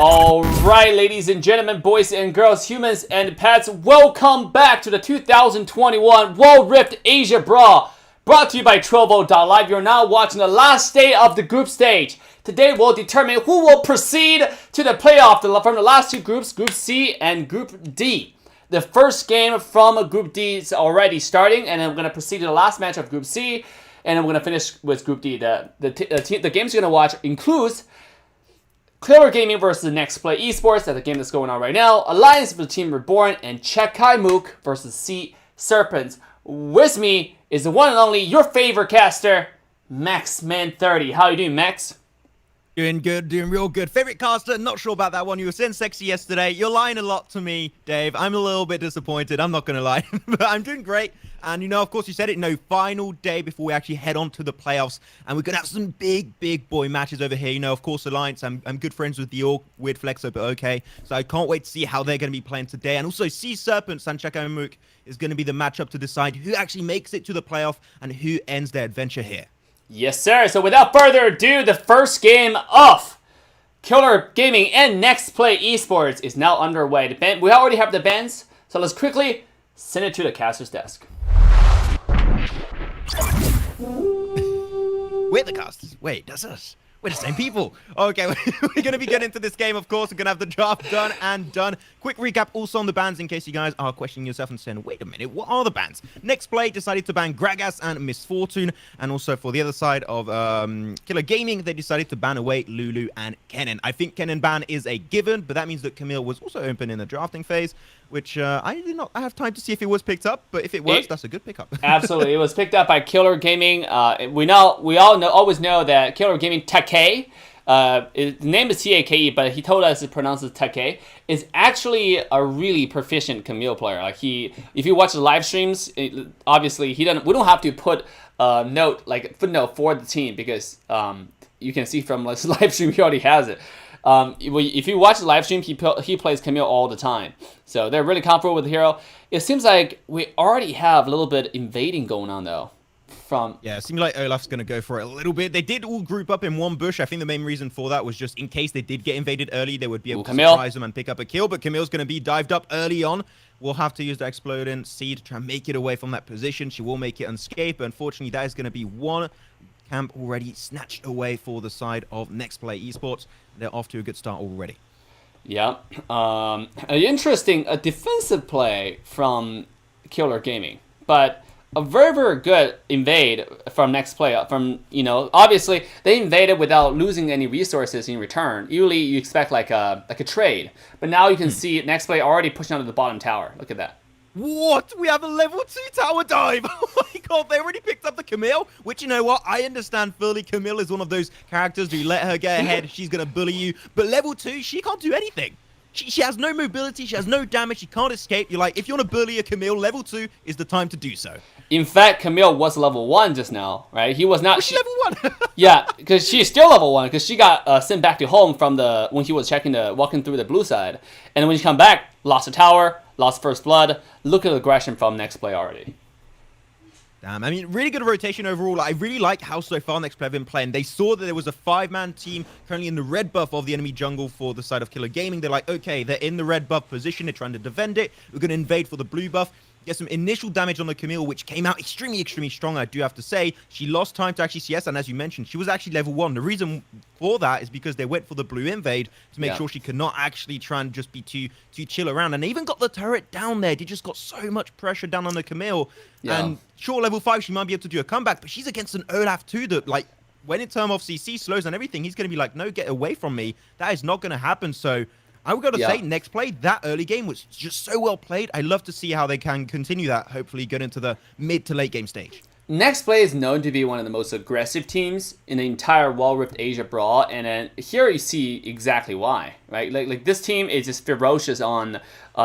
Alright, ladies and gentlemen, boys and girls, humans and pets, welcome back to the 2021 World Rift Asia Brawl, brought to you by Trovo.live. You're now watching the last day of the group stage. Today we'll determine who will proceed to the playoff from the last two groups, Group C and Group D. The first game from Group D is already starting, and then we're going to proceed to the last match of Group C, and then we're going to finish with Group D. The games you're going to watch includes Clever Gaming versus Next Play Esports, that's the game that's going on right now. Alliance versus Team Reborn, and Chekai Mook versus Sea Serpents. With me is the one and only, your favorite caster, MaxMan30. How you doing, Max? Doing good, doing real good. Favorite caster, not sure about that one. You were saying sexy yesterday. You're lying a lot to me, Dave. I'm a little bit disappointed. I'm not going to lie. But I'm doing great. And, you know, of course, you said it, final day before we actually head on to the playoffs. And we're going to have some big boy matches over here. You know, of course, Alliance, I'm good friends with the Orc, weird flex, but okay. So I can't wait to see how they're going to be playing today. And also, Sea Serpents and Chekai Mook is going to be the matchup to decide who actually makes it to the playoff and who ends their adventure here. Yes, sir. So without further ado, the first game of Killer Gaming and Next Play Esports is now underway. We already have the bans, so let's quickly send it to the caster's desk. We're the casters. Wait, that's us. We're the same people. Okay, we're going to be getting into this game, of course. We're going to have the draft done and done. Quick recap also on the bans in case you guys are questioning yourself and saying, wait a minute, what are the bans? Next Play decided to ban Gragas and Misfortune. And also for the other side of Killer Gaming, they decided to ban away Lulu and Kennen. I think Kennen ban is a given, but that means that Camille was also open in the drafting phase, which I did not have time to see if it was picked up, but if it was, that's a good pickup. Absolutely, it was picked up by Killer Gaming. We always know that Killer Gaming Take, the name is Take, but he told us it pronounces Take, is actually a really proficient Camille player. Like if you watch the live streams, obviously we don't have to put a footnote for the team because you can see from this live stream he already has it. If you watch the live stream, he plays Camille all the time. So they're really comfortable with the hero. It seems like we already have a little bit invading going on, though. Yeah, it seems like Olaf's going to go for it a little bit. They did all group up in one bush. I think the main reason for that was just in case they did get invaded early, they would be able to surprise them and pick up a kill. But Camille's going to be dived up early on. We'll have to use the Exploding Seed to try and make it away from that position. She will make it unscathed, but unfortunately, that is going to be one camp already snatched away for the side of Next Play Esports. They're off to a good start already. Yeah. An interesting defensive play from Killer Gaming, but a very good invade from Next Play. Obviously they invaded without losing any resources in return. Usually you expect like a trade, but now you can see Next Play already pushing onto the bottom tower. Look at that. What? We have a level 2 tower dive! Oh my god, they already picked up the Camille, which, you know what, I understand Phili. Camille is one of those characters, you let her get ahead, she's gonna bully you. But level 2, she can't do anything. She has no mobility, she has no damage, she can't escape. You're like, if you want to bully a Camille, level 2 is the time to do so. In fact, Camille was level 1 just now, right? He was not. Was she level 1? Yeah, because she's still level 1, because she got sent back to home from when he was walking through the blue side. And when she come back, lost the tower, lost first blood. Look at the aggression from Next Play already. Damn, I mean, really good rotation overall. I really like how so far Next Play have been playing. They saw that there was a 5-man team currently in the red buff of the enemy jungle for the side of Killer Gaming. They're like, okay, they're in the red buff position. They're trying to defend it. We're going to invade for the blue buff. Get some initial damage on the Camille, which came out extremely strong, I do have to say. She lost time to actually CS, and as you mentioned, she was actually level 1. The reason for that is because they went for the blue invade to make sure she could not actually try and just be too chill around. And they even got the turret down there. They just got so much pressure down on the Camille. Yeah. And sure, level 5, she might be able to do a comeback, but she's against an Olaf too that, like, when in terms of CC slows and everything, he's going to be like, no, get away from me. That is not going to happen. So I would go to say Next Play, that early game was just so well played. I love to see how they can continue that, hopefully get into the mid to late game stage. Next Play is known to be one of the most aggressive teams in the entire World Rift Asia Brawl, and then here you see exactly why, right? Like this team is just ferocious on.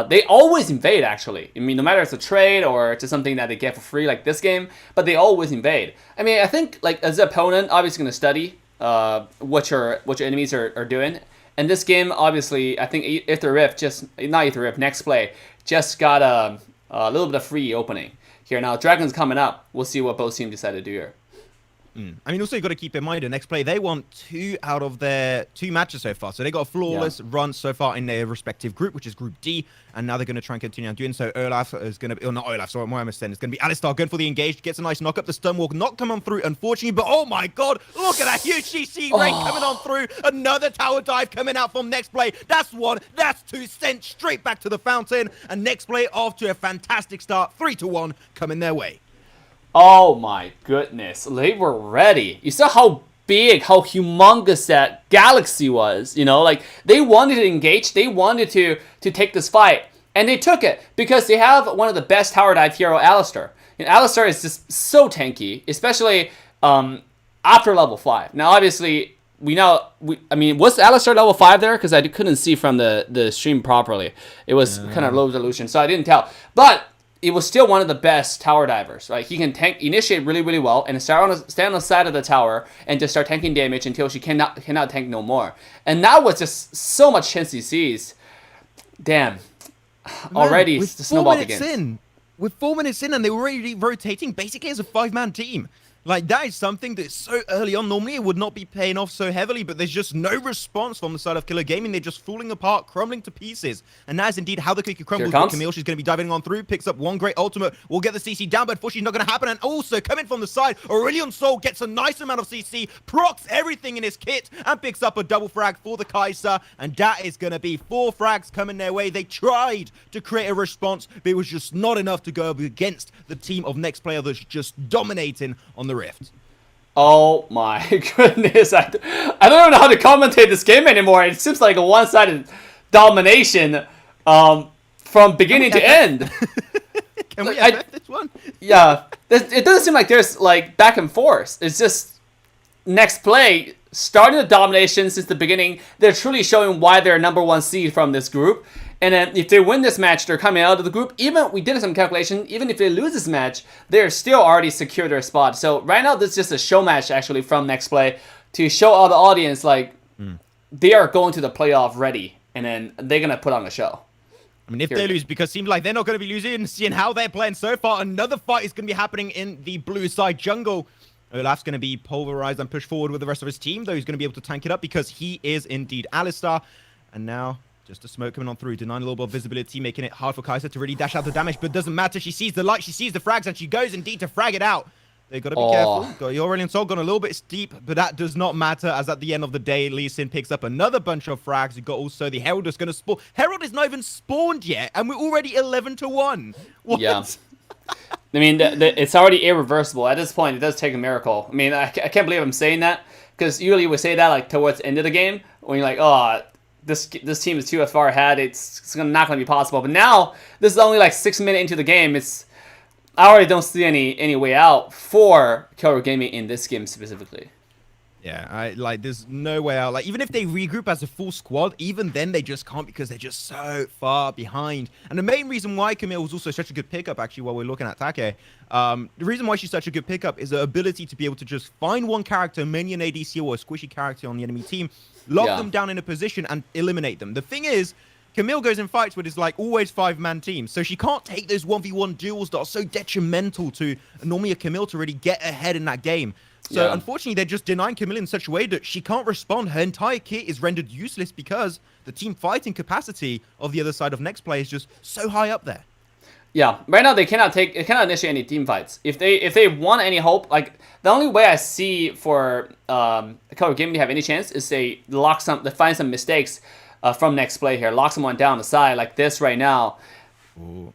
They always invade, actually. I mean, no matter if it's a trade or it's just something that they get for free, like this game, but they always invade. I mean, I think like as an opponent, obviously going to study what your enemies are doing. And this game, obviously, I think Next Play just got a little bit of free opening here. Now, Dragon's coming up. We'll see what both teams decide to do here. I mean, also, you got to keep in mind, the next play, they won 2 out of their 2 matches so far. So they got a flawless run so far in their respective group, which is Group D. And now they're going to try and continue on doing so. Olaf is going to be, or not Olaf, sorry, what am I saying? It's going to be Alistar going for the engage, gets a nice knock up. The stun walk not come on through, unfortunately. But oh my god, look at that huge CC rate coming on through. Another tower dive coming out from next play. That's 1, that's 2, sent straight back to the fountain. And next play off to a fantastic start, 3-1 coming their way. Oh my goodness, they were ready. You saw how big, how humongous that galaxy was, you know, like they wanted to engage, they wanted to take this fight, and they took it because they have one of the best tower dive hero, Alistar. And Alistar is just so tanky, especially after level 5. Now, obviously, I mean, was Alistar level 5 there? Because I couldn't see from the stream properly. It was kind of low resolution, so I didn't tell. But it was still one of the best tower divers, right? He can initiate really, really well and stand on the side of the tower and just start tanking damage until she cannot tank no more. And that was just so much chance he sees. Damn. Already the snowball begins. With 4 minutes in and they were already rotating basically as a 5-man team. Like, that is something that's so early on. Normally, it would not be paying off so heavily, but there's just no response from the side of Killer Gaming. They're just falling apart, crumbling to pieces. And that is indeed how the cookie crumbles. Camille, she's going to be diving on through, picks up one great ultimate, will get the CC down, but unfortunately not going to happen. And also, coming from the side, Aurelion Sol gets a nice amount of CC, procs everything in his kit, and picks up a double frag for the Kai'Sa. And that is going to be 4 frags coming their way. They tried to create a response, but it was just not enough to go up against the team of Next Player that's just dominating on the Rift. Oh my goodness. I don't even know how to commentate this game anymore. It seems like a one-sided domination from beginning to end. Can we FF this one? Yeah. It doesn't seem like there's like back and forth. It's just Next Play starting the domination since the beginning. They're truly showing why they're #1 seed from this group. And then if they win this match, they're coming out of the group. Even, we did some calculation, even if they lose this match, they're still already secure their spot. So right now, this is just a show match, actually, from Next Play to show all the audience, like, they are going to the playoff ready. And then they're going to put on a show. I mean, if they lose, because it seems like they're not going to be losing, seeing how they're playing so far. Another fight is going to be happening in the blue side jungle. Olaf's going to be pulverized and pushed forward with the rest of his team, though he's going to be able to tank it up because he is indeed Alistar. And now, just a smoke coming on through, denying a little bit of visibility, making it hard for Kai'Sa to really dash out the damage, but it doesn't matter. She sees the light, she sees the frags, and she goes indeed to frag it out. They got to be careful. Got your Aurelion Sol gone a little bit steep, but that does not matter, as at the end of the day, Lee Sin picks up another bunch of frags. You got also the Herald is going to spawn. Herald is not even spawned yet, and we're already 11-1. What? Yeah. I mean, it's already irreversible. At this point, it does take a miracle. I mean, I can't believe I'm saying that, because usually we say that like towards the end of the game, when you're like, oh, this team is too far ahead. It's not going to be possible. But now, this is only like 6 minutes into the game. I already don't see any way out for Killer Gaming in this game specifically. Yeah, there's no way out. Like, even if they regroup as a full squad, even then they just can't because they're just so far behind. And the main reason why Camille was also such a good pickup, actually, while we're looking at Take, the reason why she's such a good pickup is her ability to be able to just find one character, minion ADC or a squishy character on the enemy team, lock them down in a position and eliminate them. The thing is, Camille goes in fights with his like always 5-man team, so she can't take those 1v1 duels that are so detrimental to normally a Camille to really get ahead in that game. So unfortunately, they're just denying Camille in such a way that she can't respond. Her entire kit is rendered useless because the team fighting capacity of the other side of Next Play is just so high up there. Yeah, right now they cannot initiate any team fights. If they want any hope, like the only way I see for Color Gaming to have any chance is they find some mistakes from Next Play here, lock someone down the side like this right now. Ooh.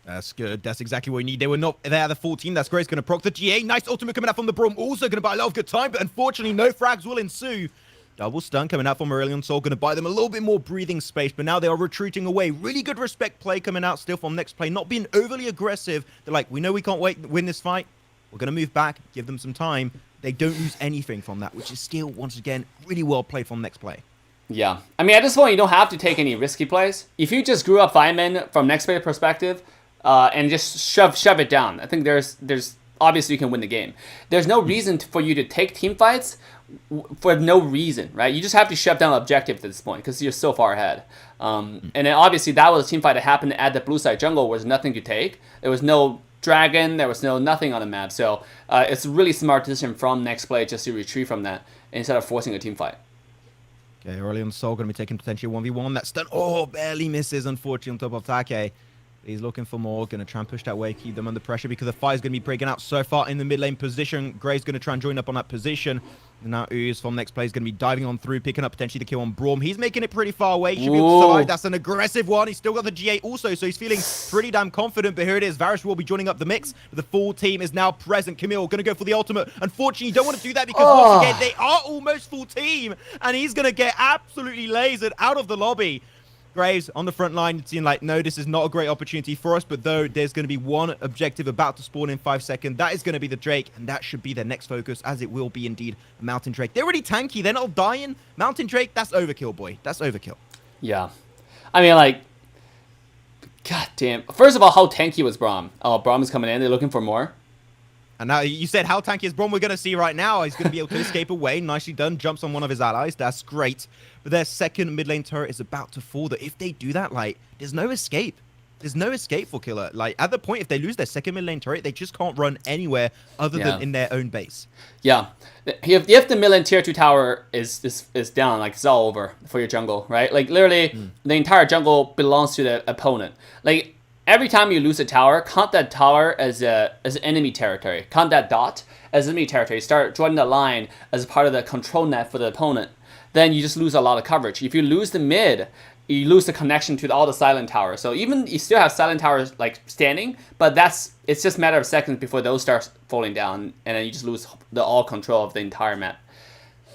That's good. That's exactly what we need. They were not there at the 14. That's great. It's going to proc the GA. Nice ultimate coming out from the Brawl. Also going to buy a lot of good time, but unfortunately, no frags will ensue. Double stun coming out from Aurelion Sol. Going to buy them a little bit more breathing space, but now they are retreating away. Really good respect play coming out still from Next Play. Not being overly aggressive. They're like, we know we can't win this fight. We're going to move back, give them some time. They don't lose anything from that, which is still, once again, really well played from Next Play. Yeah. I mean, at this point, you don't have to take any risky plays. If you just grew up 5-man from Next Play perspective, and just shove it down, I think there's obviously you can win the game. There's no reason for you to take team fights for no reason, right? You just have to shove down objective at this point because you're so far ahead. And then obviously that was a team fight that happened at the blue side jungle. Was nothing to take. There was no dragon, there was nothing on the map. So it's a really smart decision from next play just to retreat from that instead of forcing a team fight. Okay, Aurelion Sol going to be taking potentially 1v1. That stun, barely misses, unfortunately, on top of Take. He's looking for more, going to try and push that way, keep them under pressure because the fire's going to be breaking out so far in the mid lane position. Gray's going to try and join up on that position. And now Ooze from next play is going to be diving on through, picking up potentially the kill on Brawl. He's making it pretty far away. Should be able to survive. That's an aggressive one. He's still got the G8 also, so he's feeling pretty damn confident. But here it is. Varus will be joining up the mix. The full team is now present. Camille going to go for the ultimate. Unfortunately, you don't want to do that because once again, they are almost full team. And he's going to get absolutely lasered out of the lobby. Graves on the front line, seeing like, no, this is not a great opportunity for us, but though there's going to be one objective about to spawn in 5 seconds, that is going to be the Drake, and that should be their next focus, as it will be indeed a Mountain Drake. They're already tanky, they're not dying. Mountain Drake, that's overkill, boy. That's overkill. Yeah. I mean, like, god damn. First of all, how tanky was Braum? Oh, Braum is coming in, they're looking for more. And now you said how tanky is Braum. We're going to see right now. He's going to be able to escape away. Nicely done. Jumps on one of his allies. That's great. But their second mid lane turret is about to fall. That if they do that, like, there's no escape. There's no escape for Killer. Like, at the point, if they lose their second mid lane turret, they just can't run anywhere other than in their own base. Yeah. If the mid lane tier 2 tower is down, like, it's all over for your jungle, right? Like, literally, the entire jungle belongs to the opponent. Like, every time you lose a tower, count that tower as enemy territory. Count that dot as enemy territory. Start joining the line as part of the control net for the opponent. Then you just lose a lot of coverage. If you lose the mid, you lose the connection to all the silent towers. So even you still have silent towers like standing, but it's just a matter of seconds before those start falling down, and then you just lose all control of the entire map.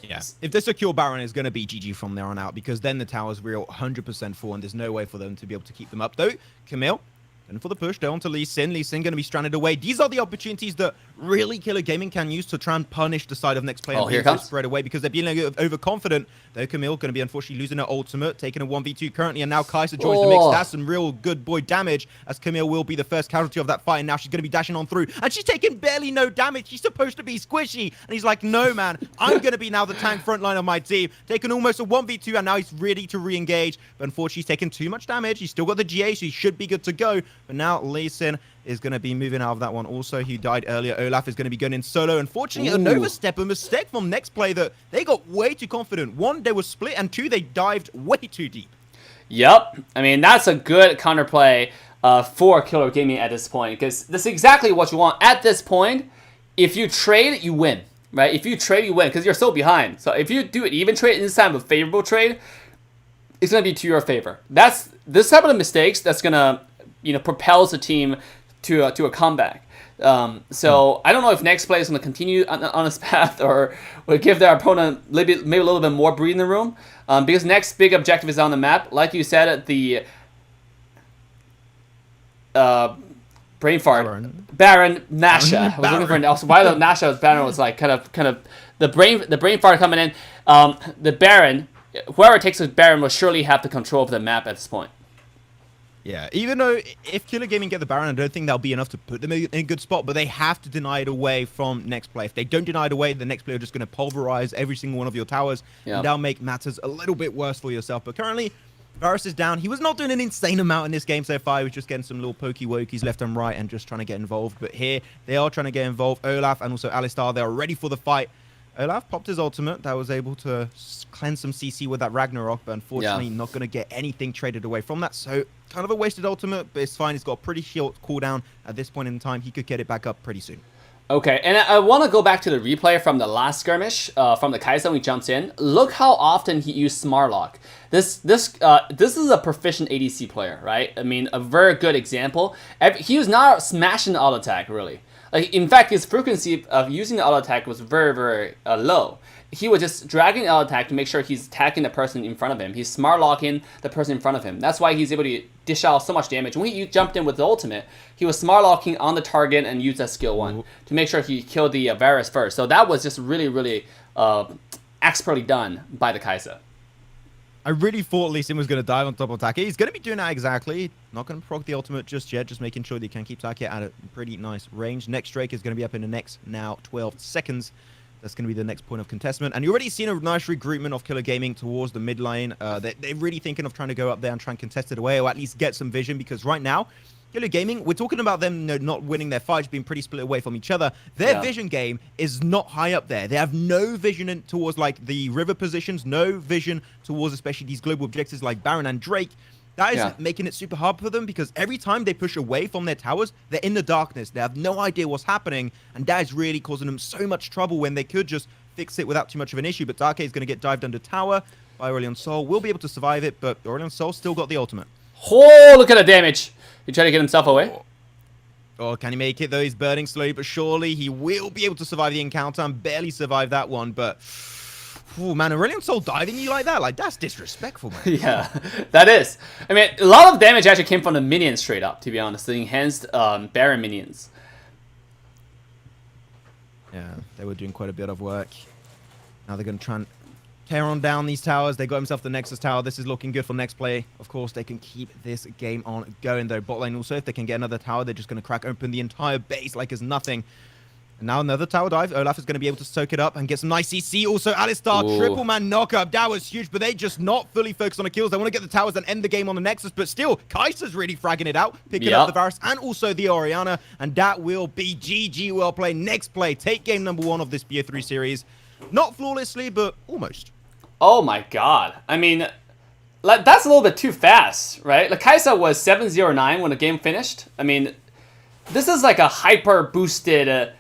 Yeah. If they secure Baron, it's going to be GG from there on out, because then the towers real 100% full, and there's no way for them to be able to keep them up. Though, Camille, and for the push, down to Lee Sin. Lee Sin going to be stranded away. These are the opportunities that really Killer Gaming can use to try and punish the side of next player. Oh, here comes. Spread away because they're being overconfident. Though Camille going to be unfortunately losing her ultimate, taking a 1v2 currently, and now Kai'Sa joins the mix. That's some real good boy damage, as Camille will be the first casualty of that fight, and now she's going to be dashing on through, and she's taking barely no damage. She's supposed to be squishy, and he's like, no, man, I'm going to be now the tank frontline of my team. Taking almost a 1v2, and now he's ready to re-engage, but unfortunately he's taking too much damage. He's still got the GA, so he should be good to go, but now Lee Sin is going to be moving out of that one. Also, he died earlier. Olaf is going to be going in solo. Unfortunately, an overstep, a mistake from next play that they got way too confident. One, they were split, and two, they dived way too deep. Yep. I mean, that's a good counterplay for Killer Gaming at this point, because that's exactly what you want at this point. If you trade, you win, right? If you trade, you win, because you're so behind. So if you do an even trade inside of a favorable trade, it's going to be to your favor. That's this type of mistakes that's going to, propels the team to a comeback. So I don't know if next play is going to continue on this path, or will give their opponent maybe a little bit more breathing room, because next big objective is on the map. Like you said, the brain fart Baron Nasha. I was looking for also why the Nasha Baron was like kind of the brain fart coming in. The Baron, whoever takes the Baron will surely have the control of the map at this point. Yeah, even though if Killer Gaming get the Baron, I don't think that'll be enough to put them in a good spot, but they have to deny it away from next play. If they don't deny it away, the next player are just going to pulverize every single one of your towers, and that'll make matters a little bit worse for yourself. But currently, Varus is down. He was not doing an insane amount in this game so far. He was just getting some little pokey-wokies left and right and just trying to get involved. But here, they are trying to get involved. Olaf and also Alistar, they are ready for the fight. Olaf popped his ultimate. That was able to cleanse some CC with that Ragnarok, but unfortunately not going to get anything traded away from that. So kind of a wasted ultimate, but it's fine. He's got a pretty short cooldown at this point in time. He could get it back up pretty soon. Okay, and I want to go back to the replay from the last skirmish from the Kai'Sa when he jumps in. Look how often he used Smartlock. This is a proficient ADC player, right? I mean, a very good example. He was not smashing the auto attack, really. Like, in fact, his frequency of using the auto attack was very, very low. He was just dragging the auto attack to make sure he's attacking the person in front of him. He's smart locking the person in front of him. That's why he's able to dish out so much damage. When he jumped in with the ultimate, he was smart locking on the target and used that skill 1 to make sure he killed the Varus first. So that was just really, really expertly done by the Kai'Sa. I really thought Lee Sin was going to dive on top of Take. He's going to be doing that exactly. Not going to proc the ultimate just yet, just making sure that he can keep Take at a pretty nice range. Next Drake is going to be up in the next now 12 seconds. That's going to be the next point of contestment. And you've already seen a nice regroupment of Killer Gaming towards the mid lane. They're really thinking of trying to go up there and try and contest it away, or at least get some vision, because right now, Killer Gaming, we're talking about them not winning their fights, being pretty split away from each other. Their vision game is not high up there. They have no vision towards like the river positions, no vision towards especially these global objectives like Baron and Drake. That is making it super hard for them because every time they push away from their towers, they're in the darkness. They have no idea what's happening, and that is really causing them so much trouble when they could just fix it without too much of an issue. But Dark is going to get dived under tower by Aurelion Sol. Will be able to survive it, but Aurelion Sol still got the ultimate. Oh, look at the damage. He tried to get himself away. Oh, can he make it though? He's burning slowly, but surely he will be able to survive the encounter and barely survive that one, but... Oh, man, Aurelion Sol diving you like that? Like, that's disrespectful, man. Yeah, that is. I mean, a lot of damage actually came from the minions straight up, to be honest. The enhanced Baron minions. Yeah, they were doing quite a bit of work. Now they're going to try and tear on down these towers. They got himself the Nexus tower. This is looking good for next play. Of course, they can keep this game on going, though. Bot lane also, if they can get another tower, they're just going to crack open the entire base like it's nothing. And now another tower dive. Olaf is going to be able to soak it up and get some nice CC. Also, Alistar, triple man knockup. That was huge, but they just not fully focused on the kills. They want to get the towers and end the game on the Nexus, but still, Kai'Sa's really fragging it out, picking up the Varus and also the Orianna, and that will be GG. Well played. Next play, take game number 1 of this BO3 series. Not flawlessly, but almost. Oh my god. I mean, like, that's a little bit too fast, right? Like, Kai'Sa was 709 when the game finished. I mean, this is like a hyper boosted...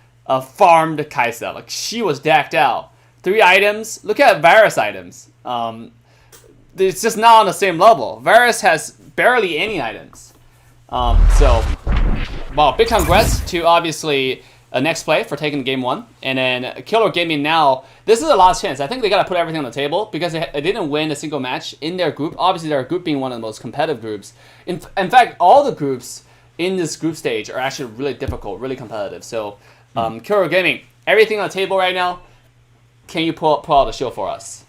farmed Kai'Sa. Like, she was decked out. 3 items. Look at Varus items. It's just not on the same level. Varus has barely any items. So, wow, big congrats to obviously Next Play for taking game 1. And then Killer Gaming now, this is a last chance. I think they got to put everything on the table because they didn't win a single match in their group. Obviously, their group being one of the most competitive groups. In fact, all the groups in this group stage are actually really difficult, really competitive. So, Kuro Gaming, everything on the table right now. Can you pull out the show for us?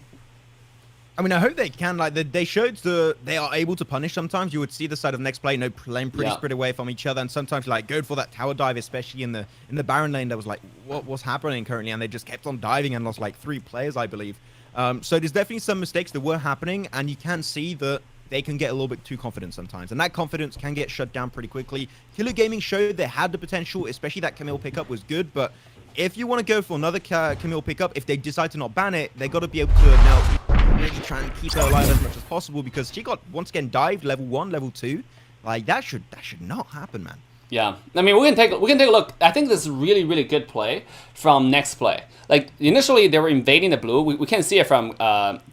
I mean, I hope they can. Like, they showed they are able to punish sometimes. You would see the side of Next Play, playing pretty spread away from each other, and sometimes like go for that tower dive, especially in the Baron lane. That was like, what's happening currently? And they just kept on diving and lost like 3 players, I believe. So there's definitely some mistakes that were happening, and you can see that they can get a little bit too confident sometimes, and that confidence can get shut down pretty quickly. Killer Gaming showed they had the potential, especially that Camille pickup was good, but if you want to go for another Camille pickup, if they decide to not ban it, they got to be able to now really try and keep her alive as much as possible, because she got once again dived level 1, level 2. Like, that should not happen, man. Yeah, I mean, we can take a look. I think this is really, really good play from Next Play. Like, initially they were invading the blue. We can see it from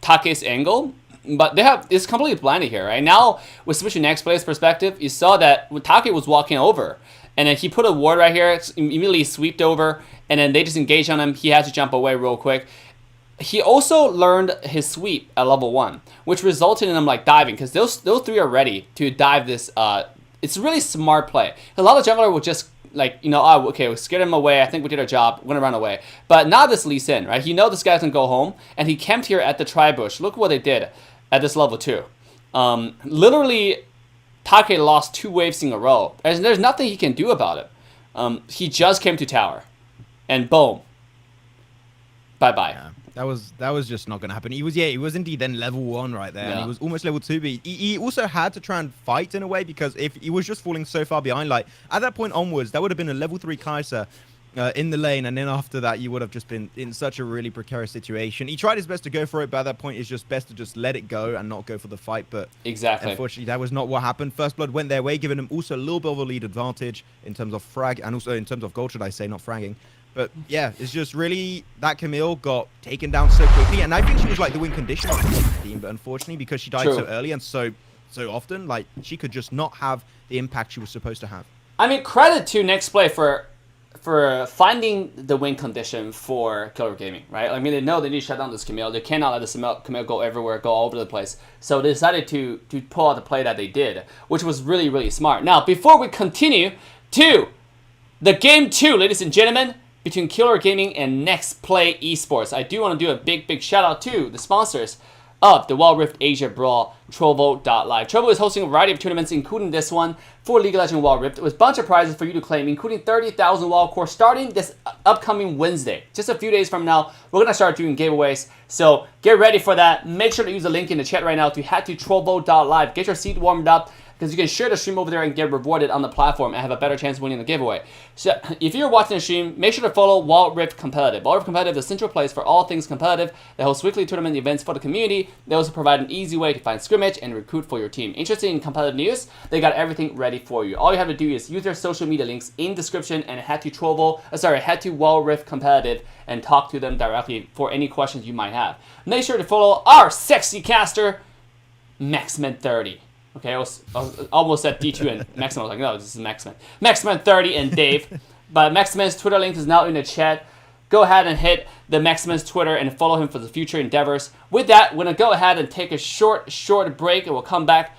Take's angle. But it's completely blinded here, right? Now, with switching Next Play's perspective, you saw that when Take was walking over, and then he put a ward right here, immediately sweeped over, and then they just engaged on him. He had to jump away real quick. He also learned his sweep at level 1, which resulted in him like diving, because those 3 are ready to dive this. It's a really smart play. A lot of jungler will just like, you know, oh, okay, we scared him away. I think we did our job. We're gonna run away. But now this Lee Sin, right? He knows this guy's gonna go home, and he camped here at the tri-bush. Look what they did at this level 2. Literally, Take lost 2 waves in a row. There's nothing he can do about it. He just came to tower, and boom, bye-bye. Yeah, that was just not gonna happen. He was indeed then level 1 right there, and he was almost level 2. But he also had to try and fight in a way, because if he was just falling so far behind, like at that point onwards, that would have been a level 3 Kai'Sa in the lane, and then after that you would have just been in such a really precarious situation. He tried his best to go for it, but at that point it's just best to just let it go and not go for the fight. But exactly, unfortunately, that was not what happened. First blood went their way, giving them also a little bit of a lead advantage in terms of frag, and also in terms of gold, should I say, not fragging. But yeah, it's just really that Camille got taken down so quickly, and I think she was like the win condition of the team, but unfortunately, because she died so early and so often, like, she could just not have the impact she was supposed to have. I mean, credit to Next Play for finding the win condition for Killer Gaming, right? I mean, they know they need to shut down this Camille. They cannot let this Camille go everywhere, go all over the place. So they decided to pull out the play that they did, which was really, really smart. Now, before we continue to the game 2, ladies and gentlemen, between Killer Gaming and Next Play Esports, I do want to do a big shout out to the sponsors of the Wild Rift Asia Brawl, Trovo.live. Trovo is hosting a variety of tournaments, including this one for League of Legends Wild Rift, with a bunch of prizes for you to claim, including 30,000 Wild Core starting this upcoming Wednesday. Just a few days from now, we're going to start doing giveaways, so get ready for that. Make sure to use the link in the chat right now to head to Trovo.live. Get your seat warmed up. because you can share the stream over there and get rewarded on the platform and have a better chance of winning the giveaway. So if you're watching the stream, make sure to follow Wild Rift Competitive. Wild Rift Competitive is the central place for all things competitive. They host weekly tournament events for the community. They also provide an easy way to find scrimmage and recruit for your team. Interested in competitive news? They got everything ready for you. All you have to do is use their social media links in description and head to Wild Rift Competitive and talk to them directly for any questions you might have. Make sure to follow our sexy caster, Maxman30. Okay, I almost said D2 and Maxman. I was like, no, this is Maxman. Maxman30 and Dave. But Maxman's Twitter link is now in the chat. Go ahead and hit the Maxman's Twitter and follow him for the future endeavors. With that, we're going to go ahead and take a short break, and we'll come back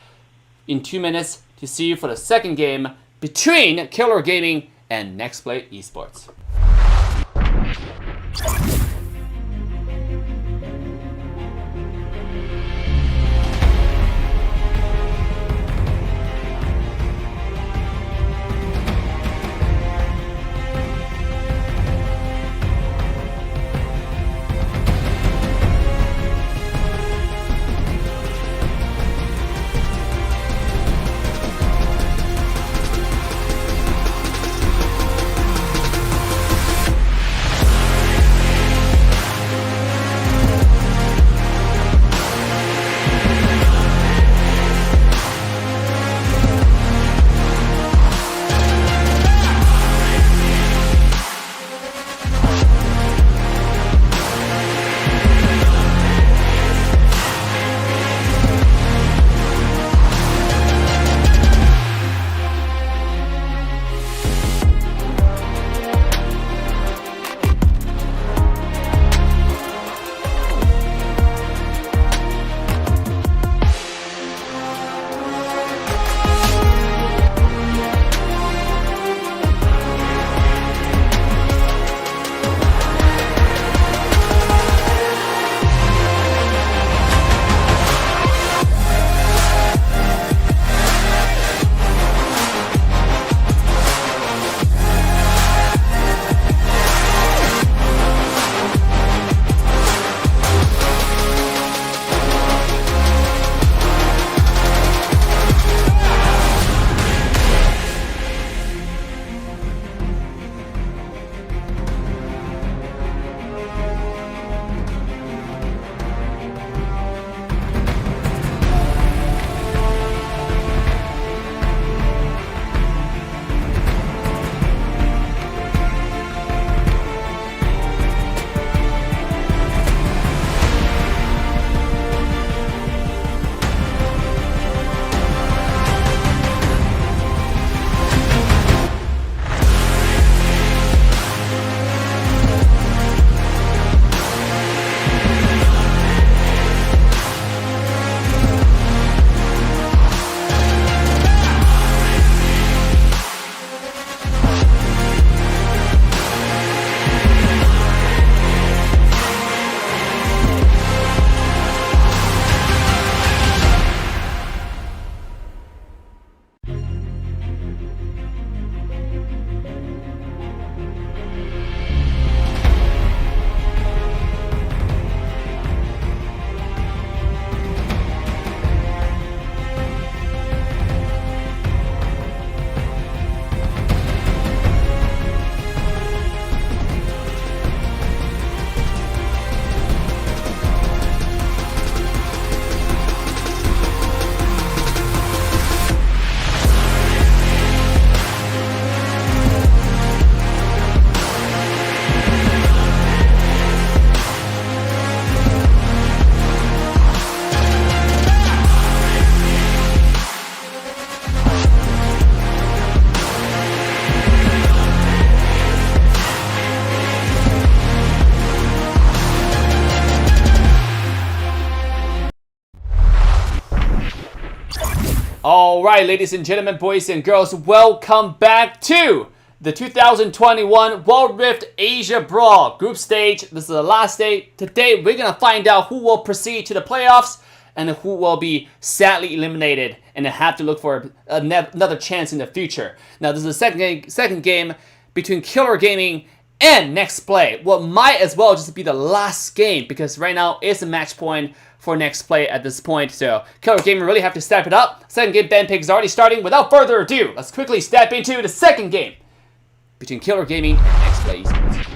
in 2 minutes to see you for the second game between Killer Gaming and NextPlay Esports. Alright, ladies and gentlemen, boys and girls, welcome back to the 2021 World Rift Asia Brawl Group Stage. This is the last day. Today, we're going to find out who will proceed to the playoffs and who will be sadly eliminated and have to look for another chance in the future. Now, this is the second game between Killer Gaming and NextPlay. Well, might as well just be the last game because right now it's a match point for next play at this point. So Killer Gaming really have to step it up. Second game, Ben Pig is already starting. Without further ado, let's quickly step into the second game between Killer Gaming and next play Esports.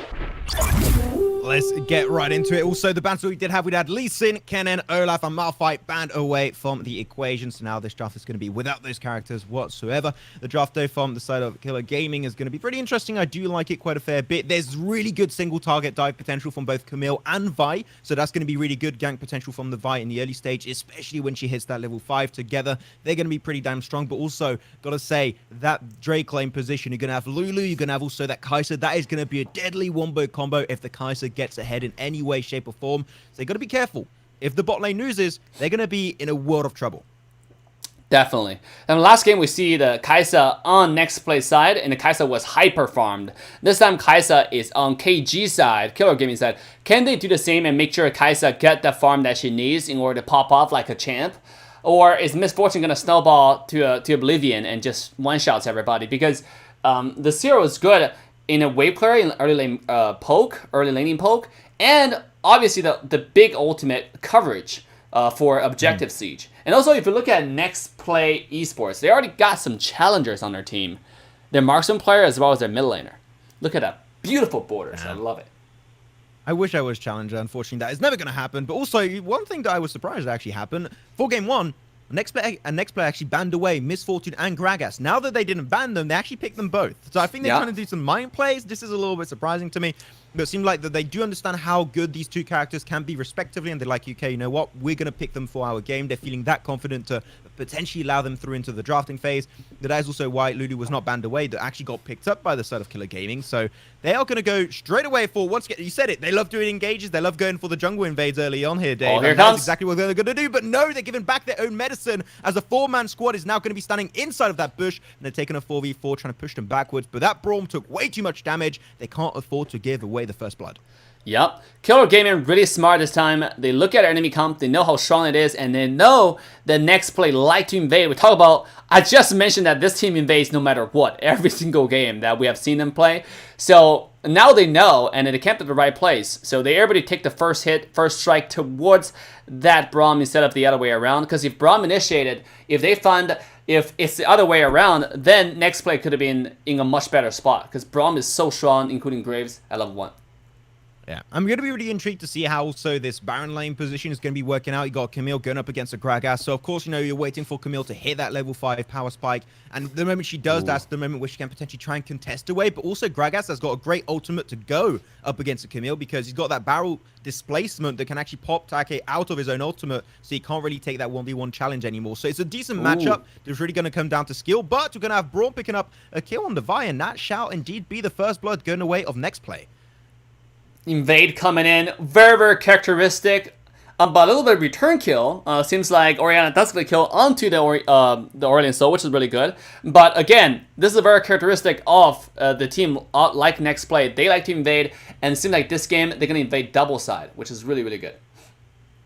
Let's get right into it. Also, the bans we did have, we had Lee Sin, Kennen, Olaf, and Malphite banned away from the equation. So now this draft is going to be without those characters whatsoever. The draft, though, from the side of Killer Gaming is going to be pretty interesting. I do like it quite a fair bit. There's really good single target dive potential from both Camille and Vi. So that's going to be really good gank potential from the Vi in the early stage, especially when she hits that level 5 together. They're going to be pretty damn strong. But also, got to say, that Drake lane position, you're going to have Lulu, you're going to have also that Kai'Sa. That is going to be a deadly wombo combo if the Kai'Sa gets ahead in any way, shape, or form. So they got to be careful. If the bot lane loses, they're going to be in a world of trouble. Definitely. And the last game, we see the Kai'Sa on next play side, and the Kai'Sa was hyper farmed. This time, Kai'Sa is on KG side, Killer Gaming side. Can they do the same and make sure Kai'Sa get the farm that she needs in order to pop off like a champ? Or is Misfortune going to snowball to Oblivion and just one-shots everybody? Because the Zero is good in a wave clear, in early lane poke, early laning poke, and obviously the big ultimate coverage for objective siege. And also, if you look at next play esports, they already got some challengers on their team. Their marksman player as well as their mid laner. Look at that. Beautiful borders. I love it. I wish I was challenger. Unfortunately, that is never going to happen. But also, one thing that I was surprised actually happened, for game 1, next player actually banned away Misfortune and Gragas. Now that they didn't ban them, they actually picked them both. So I think they're trying to do some mind plays. This is a little bit surprising to me. But it seemed like that they do understand how good these two characters can be respectively, and they're like, okay, you know what? We're going to pick them for our game. They're feeling that confident to potentially allow them through into the drafting phase. That is also why Lulu was not banned away. That actually got picked up by the side of Killer Gaming. So they are going to go straight away for, once again, you said it, they love doing engages. They love going for the jungle invades early on here, Dave. Oh, here and that's exactly what they're going to do. But no, they're giving back their own medicine as a 4-man squad is now going to be standing inside of that bush. And they're taking a 4v4, trying to push them backwards. But that Brawl took way too much damage. They can't afford to give away the first blood. Yep. Killer Gaming really smart this time. They look at enemy comp, they know how strong it is, and they know the next play like to invade. We talk about, I just mentioned that this team invades no matter what, every single game that we have seen them play. So now they know, and they camped at the right place. So they're able to take the first hit, first strike towards that Braum instead of the other way around. Because if Braum initiated, if they find if it's the other way around, then next play could have been in a much better spot. Because Braum is so strong, including Graves, at level 1. Yeah, I'm going to be really intrigued to see how also this Baron lane position is going to be working out. You got Camille going up against a Gragas. So, of course, you know, you're waiting for Camille to hit that level 5 power spike. And the moment she does, that's the moment where she can potentially try and contest away. But also, Gragas has got a great ultimate to go up against a Camille because he's got that barrel displacement that can actually pop Take out of his own ultimate. So he can't really take that 1v1 challenge anymore. So it's a decent matchup. It's really going to come down to skill. But we're going to have Brawl picking up a kill on the Vi. And that shall indeed be the first blood going away of next play. Invade coming in, very, very characteristic, but a little bit of return kill. Seems like Orianna does get a kill onto the Aurelion Soul, which is really good. But again, this is very characteristic of the team like next play. They like to invade, and it seems like this game, they're going to invade double side, which is really, really good.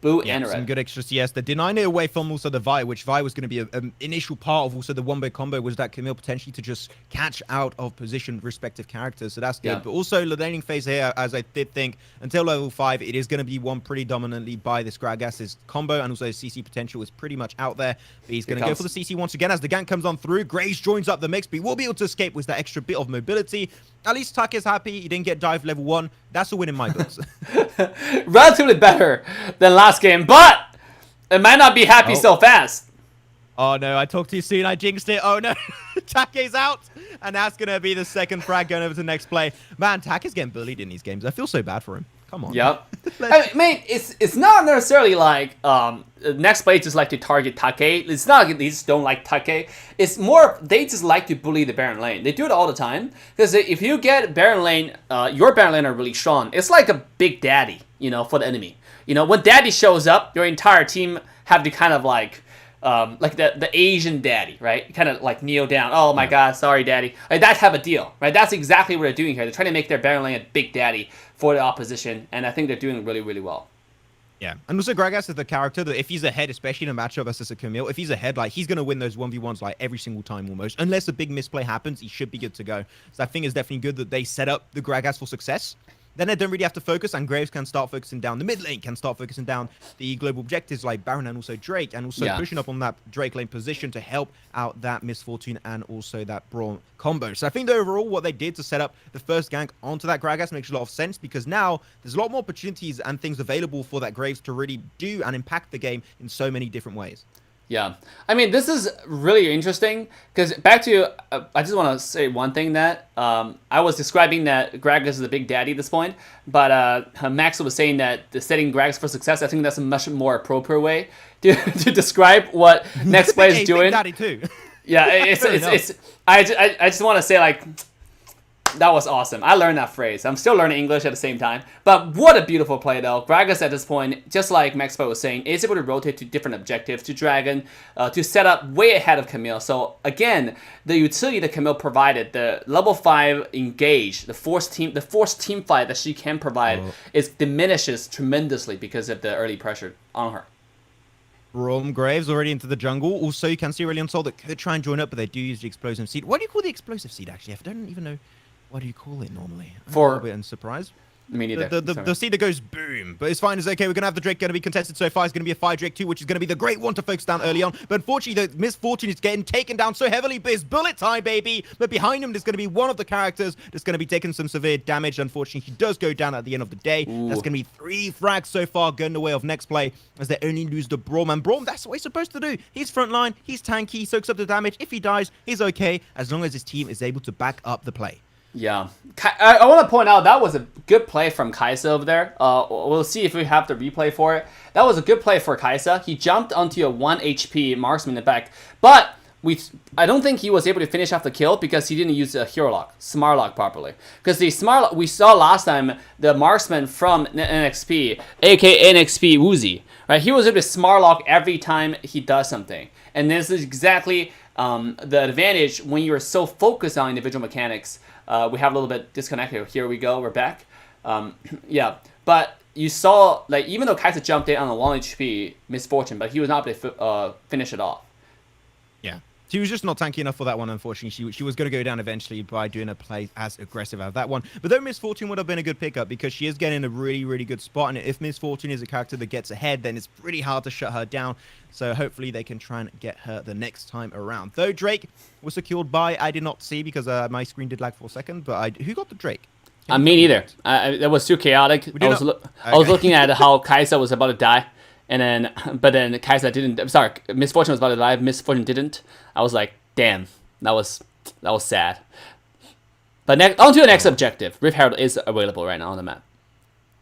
Blue and red. Some good extra CS. They're denying it away from also the Vi, which Vi was going to be an initial part of also the wombo combo, was that Camille potentially to just catch out of position respective characters. So that's good. Yeah. But also the laning phase here, as I did think, until level 5, it is going to be won pretty dominantly by this Gragas' combo, and also his CC potential is pretty much out there. But he's going to go for the CC once again as the gank comes on through. Graves joins up the mix, but he will be able to escape with that extra bit of mobility. At least Tuck is happy. He didn't get dive level 1. That's a win in my books. Relatively better than last game, but it might not be happy so fast. Oh no, I talked too soon. I jinxed it. Oh no. Take's out. And that's going to be the second frag going over to the next play. Man, Take is getting bullied in these games. I feel so bad for him. Come on. Yep. I mean, it's not necessarily like next play just like to target Take. It's not like they just don't like Take. It's more they just like to bully the Baron lane. They do it all the time. Because if you get Baron lane, your Baron lane are really strong. It's like a big daddy, you know, for the enemy. You know, when daddy shows up, your entire team have to kind of like the Asian daddy, right? Kind of like kneel down. Oh my God, sorry, daddy. Like that type of deal, right? That's exactly what they're doing here. They're trying to make their Baron lane a big daddy for the opposition, and I think they're doing really, really well. Yeah, and also Gragas is the character that if he's ahead, especially in a matchup versus a Camille, if he's ahead, like he's going to win those 1v1s like every single time almost. Unless a big misplay happens, he should be good to go. So I think it's definitely good that they set up the Gragas for success. then they don't really have to focus, and Graves can start focusing down the mid lane, can start focusing down the global objectives like Baron and also Drake, and also pushing up on that Drake lane position to help out that Miss Fortune and also that Brawl combo. So I think that overall what they did to set up the first gank onto that Gragas makes a lot of sense, because now there's a lot more opportunities and things available for that Graves to really do and impact the game in so many different ways. Yeah, I mean, this is really interesting because back to, I just want to say one thing that I was describing that Gragas is the big daddy at this point, but Max was saying that the setting Gragas for success, I think that's a much more appropriate way to describe what next play is doing. Big daddy too. Yeah, I just want to say, like, that was awesome. I learned that phrase. I'm still learning English at the same time. But what a beautiful play, though. Gragas at this point, just like Maxpo was saying, is able to rotate to different objectives, to Dragon, to set up way ahead of Camille. So, again, the utility that Camille provided, the level 5 engage, the force team fight that she can provide, diminishes tremendously because of the early pressure on her. Rom Graves already into the jungle. Also, you can see Aurelion Sol that could try and join up, but they do use the explosive seed. What do you call the explosive seed, actually? I don't even know. What do you call it normally? I'm a little bit surprised. Me neither. The seed that goes boom. But it's fine. It's okay. We're going to have the Drake going to be contested so far. It's going to be a 5 Drake 2, which is going to be the great one to focus down early on. But unfortunately, the Miss Fortune is getting taken down so heavily. But it's bullet time, baby. But behind him, there's going to be one of the characters that's going to be taking some severe damage. Unfortunately, he does go down at the end of the day. Ooh. That's going to be 3 frags so far going the way of next play, as they only lose the Brawl. Man, Brawl, that's what he's supposed to do. He's frontline. He's tanky. He soaks up the damage. If he dies, he's okay, as long as his team is able to back up the play. Yeah, I want to point out that was a good play from Kaisa over there. We'll see if we have the replay for it. That was a good play for Kaisa. He jumped onto a 1 HP marksman in the back, but I don't think he was able to finish off the kill because he didn't use a hero lock, smart lock properly. Because the smart lock, we saw last time, the marksman from NXP, aka NXP Woozy, right? He was able to smart lock every time he does something. And this is exactly the advantage when you're so focused on individual mechanics. We have a little bit disconnected. Here we go. We're back. Yeah, but you saw, like, even though Kaisa jumped in on a 1 HP Miss Fortune, but he was not able to finish it off. Yeah. She was just not tanky enough for that one, unfortunately. She was going to go down eventually by doing a play as aggressive as that one. But though Miss Fortune would have been a good pickup because she is getting a really, really good spot. And if Miss Fortune is a character that gets ahead, then it's pretty hard to shut her down. So hopefully they can try and get her the next time around. Though Drake was secured by, I did not see because my screen did lag for a second. But who got the Drake? Me neither. That was too chaotic. I was looking at how Kaisa was about to die. But then Kaisa didn't. I'm sorry, Miss Fortune was about to die. Miss Fortune didn't. I was like, damn, that was sad. But on to the next objective. Rift Herald is available right now on the map.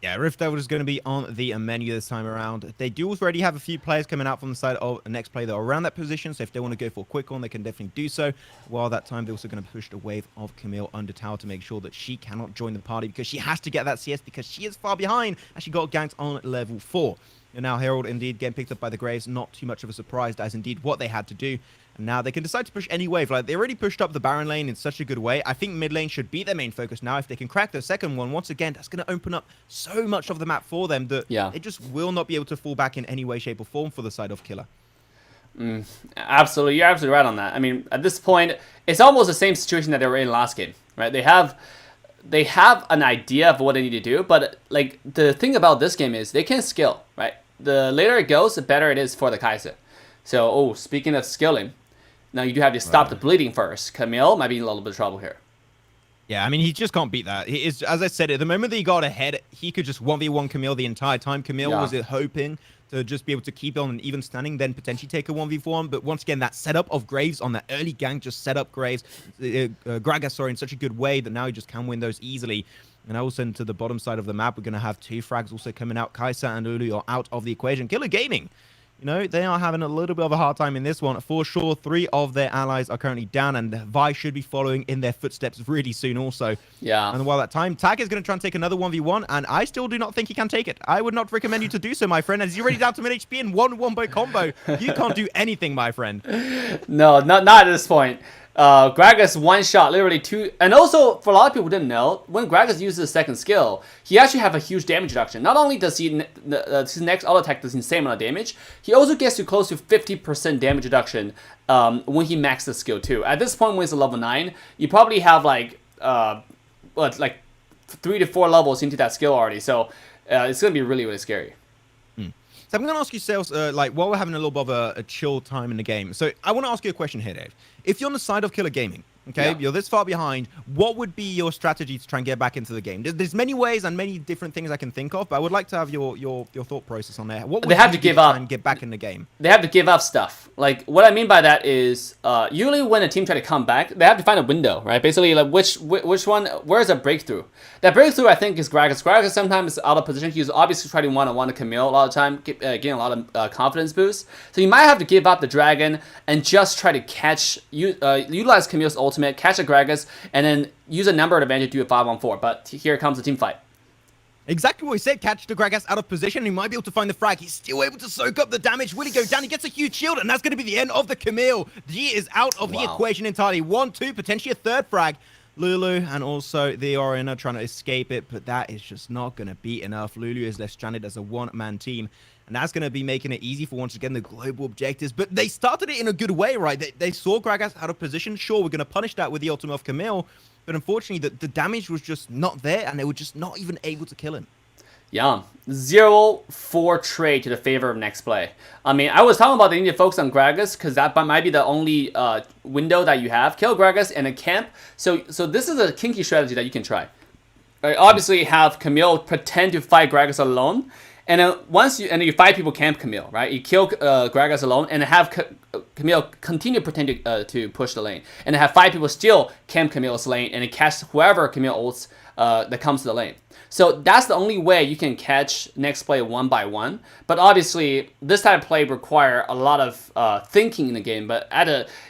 Yeah, Rift Herald is going to be on the menu this time around. They do already have a few players coming out from the side of the next play that are around that position. So if they want to go for a quick one, they can definitely do so. While that time, they're also going to push the wave of Camille under tower to make sure that she cannot join the party because she has to get that CS because she is far behind and she got ganked on level 4. And now Herald indeed getting picked up by the Graves. Not too much of a surprise. That is indeed what they had to do. And now they can decide to push any wave. Like, they already pushed up the Baron lane in such a good way. I think mid lane should be their main focus now. If they can crack the second one, once again, that's going to open up so much of the map for them that they just will not be able to fall back in any way, shape, or form for the side of Killer. Absolutely. You're absolutely right on that. I mean, at this point, it's almost the same situation that they were in last game, right? They have an idea of what they need to do, but, like, the thing about this game is they can skill, right? The later it goes, the better it is for the Kaisa. So, speaking of skilling, now you do have to stop the bleeding first. Camille might be in a little bit of trouble here. Yeah, I mean, he just can't beat that. He is, as I said, at the moment that he got ahead, he could just 1v1 Camille the entire time. Camille was hoping to just be able to keep on an even standing, then potentially take a 1v1. But once again, that setup of Graves on that early gank just set up Graves, Gragas, in such a good way that now he just can win those easily. And also into the bottom side of the map, we're going to have 2 frags also coming out. Kaisa and Ulu are out of the equation. Killer Gaming, you know, they are having a little bit of a hard time in this one. For sure, 3 of their allies are currently down, and Vi should be following in their footsteps really soon also. Yeah. And while that time, Tak is going to try and take another 1v1, and I still do not think he can take it. I would not recommend you to do so, my friend, as he's already down to mid HP in 1 wombo combo. You can't do anything, my friend. No, not at this point. Gragas one shot, literally 2, and also for a lot of people who didn't know, when Gragas uses his second skill, he actually have a huge damage reduction. Not only does his next auto attack does insane amount of damage, he also gets to close to 50% damage reduction when he maxes the skill too. At this point, when he's a level 9, you probably have like 3 to 4 levels into that skill already. So it's going to be really, really scary. So I'm going to ask you, Sales, like, while we're having a little bit of a chill time in the game. So I want to ask you a question here, Dave. If you're on the side of Killer Gaming, okay, you're this far behind, what would be your strategy to try and get back into the game? There's many ways and many different things I can think of, but I would like to have your thought process on there. What would they have to give up and get back in the game? They have to give up stuff. Like, what I mean by that is, usually when a team try to come back, they have to find a window, right? Basically, like, which one, where's a breakthrough? That breakthrough, I think, is Gragas. Gragas sometimes is out of position. He's obviously trying to one-on-one to Camille a lot of the time, getting a lot of confidence boost. So you might have to give up the Dragon and just try to catch, utilize Camille's ultimate, catch a Gragas, and then use a number advantage to do a 5-on-4. But here comes the team fight. Exactly what he said. Catch the Gragas out of position. He might be able to find the frag. He's still able to soak up the damage. Will he go down? He gets a huge shield, and that's going to be the end of the Camille. He is out of the equation entirely. 1, 2, potentially a third frag. Lulu and also the Oriana trying to escape it, but that is just not going to be enough. Lulu is left stranded as a one-man team, and that's going to be making it easy for, once again, the global objectives. But they started it in a good way, right? They saw Gragas out of position. Sure, we're going to punish that with the ultimate of Camille, but unfortunately, the damage was just not there, and they were just not even able to kill him. Yeah, 0-4 trade to the favor of next play. I mean, I was talking about they need to focus on Gragas because that might be the only window that you have. Kill Gragas and a camp. So this is a kinky strategy that you can try. Right, obviously, have Camille pretend to fight Gragas alone, and then you 5 people camp Camille, right? You kill Gragas alone, and have Camille continue pretend to push the lane, and then have 5 people still camp Camille's lane, and then catch whoever Camille ults that comes to the lane. So that's the only way you can catch next play one by one. But obviously, this type of play require a lot of thinking in the game. But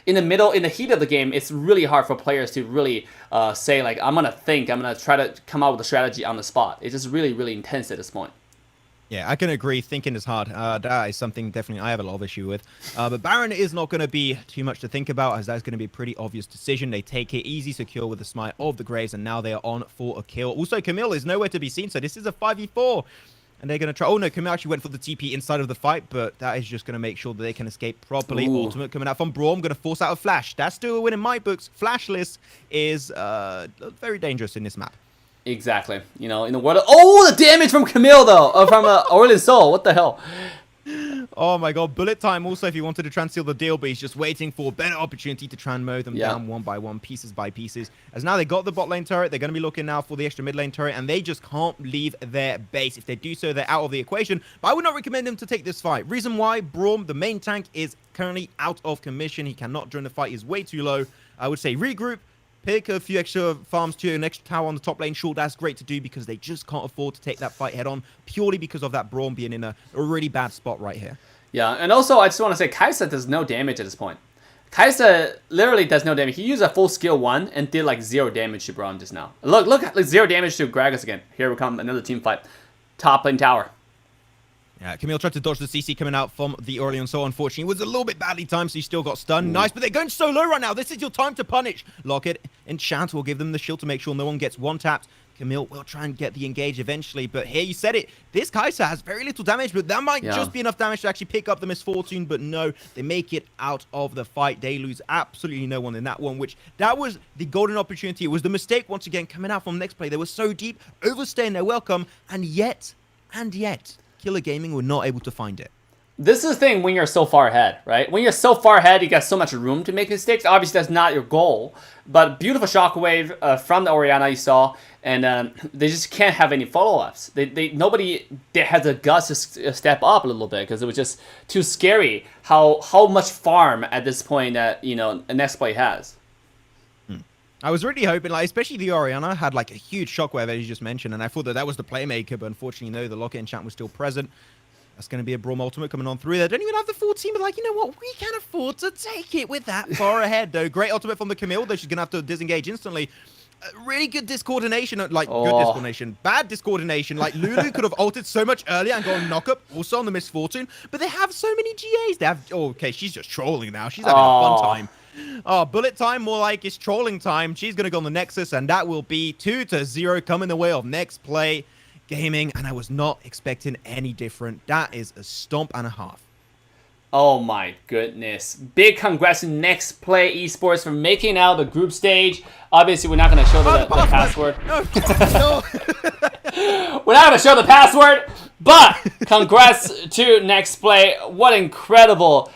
in the heat of the game, it's really hard for players to really say, like, I'm gonna think, I'm gonna try to come out with a strategy on the spot. It's just really, really intense at this point. Yeah, I can agree. Thinking is hard. That is something definitely I have a lot of issue with. But Baron is not going to be too much to think about, as that's going to be a pretty obvious decision. They take it easy, secure with the smite of the Graves, and now they are on for a kill. Also, Camille is nowhere to be seen, so this is a 5v4. And they're going to try... Oh, no, Camille actually went for the TP inside of the fight, but that is just going to make sure that they can escape properly. Ooh. Ultimate coming out from Brawl. I'm going to force out a flash. That's still a win in my books. Flashless is very dangerous in this map. Exactly. You know, in the world of... Oh, the damage from Camille, though! From Orlin Soul. What the hell? Oh, my God. Bullet time also if he wanted to try and seal the deal, but he's just waiting for a better opportunity to try and mow them down one by one, pieces by pieces. As now they got the bot lane turret, they're going to be looking now for the extra mid lane turret, and they just can't leave their base. If they do so, they're out of the equation. But I would not recommend them to take this fight. Reason why, Braum, the main tank, is currently out of commission. He cannot join the fight. He's way too low. I would say regroup. Pick a few extra farms to an extra tower on the top lane. Sure, that's great to do because they just can't afford to take that fight head on purely because of that Braum being in a really bad spot right here. Yeah, and also I just want to say Kai'Sa does no damage at this point. Kai'Sa literally does no damage. He used a full skill 1 and did like 0 damage to Braum just now. Look, like 0 damage to Gragas again. Here we come, another team fight. Top lane tower. Yeah, Camille tried to dodge the CC coming out from the Orleans, so unfortunately it was a little bit badly timed, so he still got stunned. Nice, but they're going so low right now. This is your time to punish. Locket, Enchant will give them the shield to make sure no one gets one-tapped. Camille will try and get the engage eventually, but here you said it. This Kai'Sa has very little damage, but that might just be enough damage to actually pick up the misfortune, but no, they make it out of the fight. They lose absolutely no one in that one, which that was the golden opportunity. It was the mistake once again coming out from next play. They were so deep, overstaying their welcome, and yet... Killer Gaming were not able to find it. This is the thing when you're so far ahead, right? When you're so far ahead, you got so much room to make mistakes. Obviously, that's not your goal. But beautiful shockwave from the Oriana you saw, and they just can't have any follow-ups. Nobody has the guts to step up a little bit because it was just too scary how much farm at this point that next play has. I was really hoping, like, especially the Oriana had like a huge shockwave as you just mentioned, and I thought that was the playmaker, but unfortunately, no, the Locket enchant was still present. That's going to be a Braum ultimate coming on through. They don't even have the full team, but like, you know what? We can afford to take it with that far ahead, though. Great ultimate from the Camille, though she's going to have to disengage instantly. Really good discoordination, like good discoordination, bad discoordination. Like Lulu could have ulted so much earlier and gone knock up, also on the misfortune, but they have so many GAs. They have, okay, she's just trolling now. She's having a fun time. Oh, bullet time, more like it's trolling time. She's going to go on the Nexus, and that will be 2-0 coming the way of next play gaming, and I was not expecting any different. That is a stomp and a half. Oh my goodness. Big congrats to Next Play Esports for making out the group stage. Obviously, we're not going to show the password. No. We're not going to show the password, but congrats to Next Play. What incredible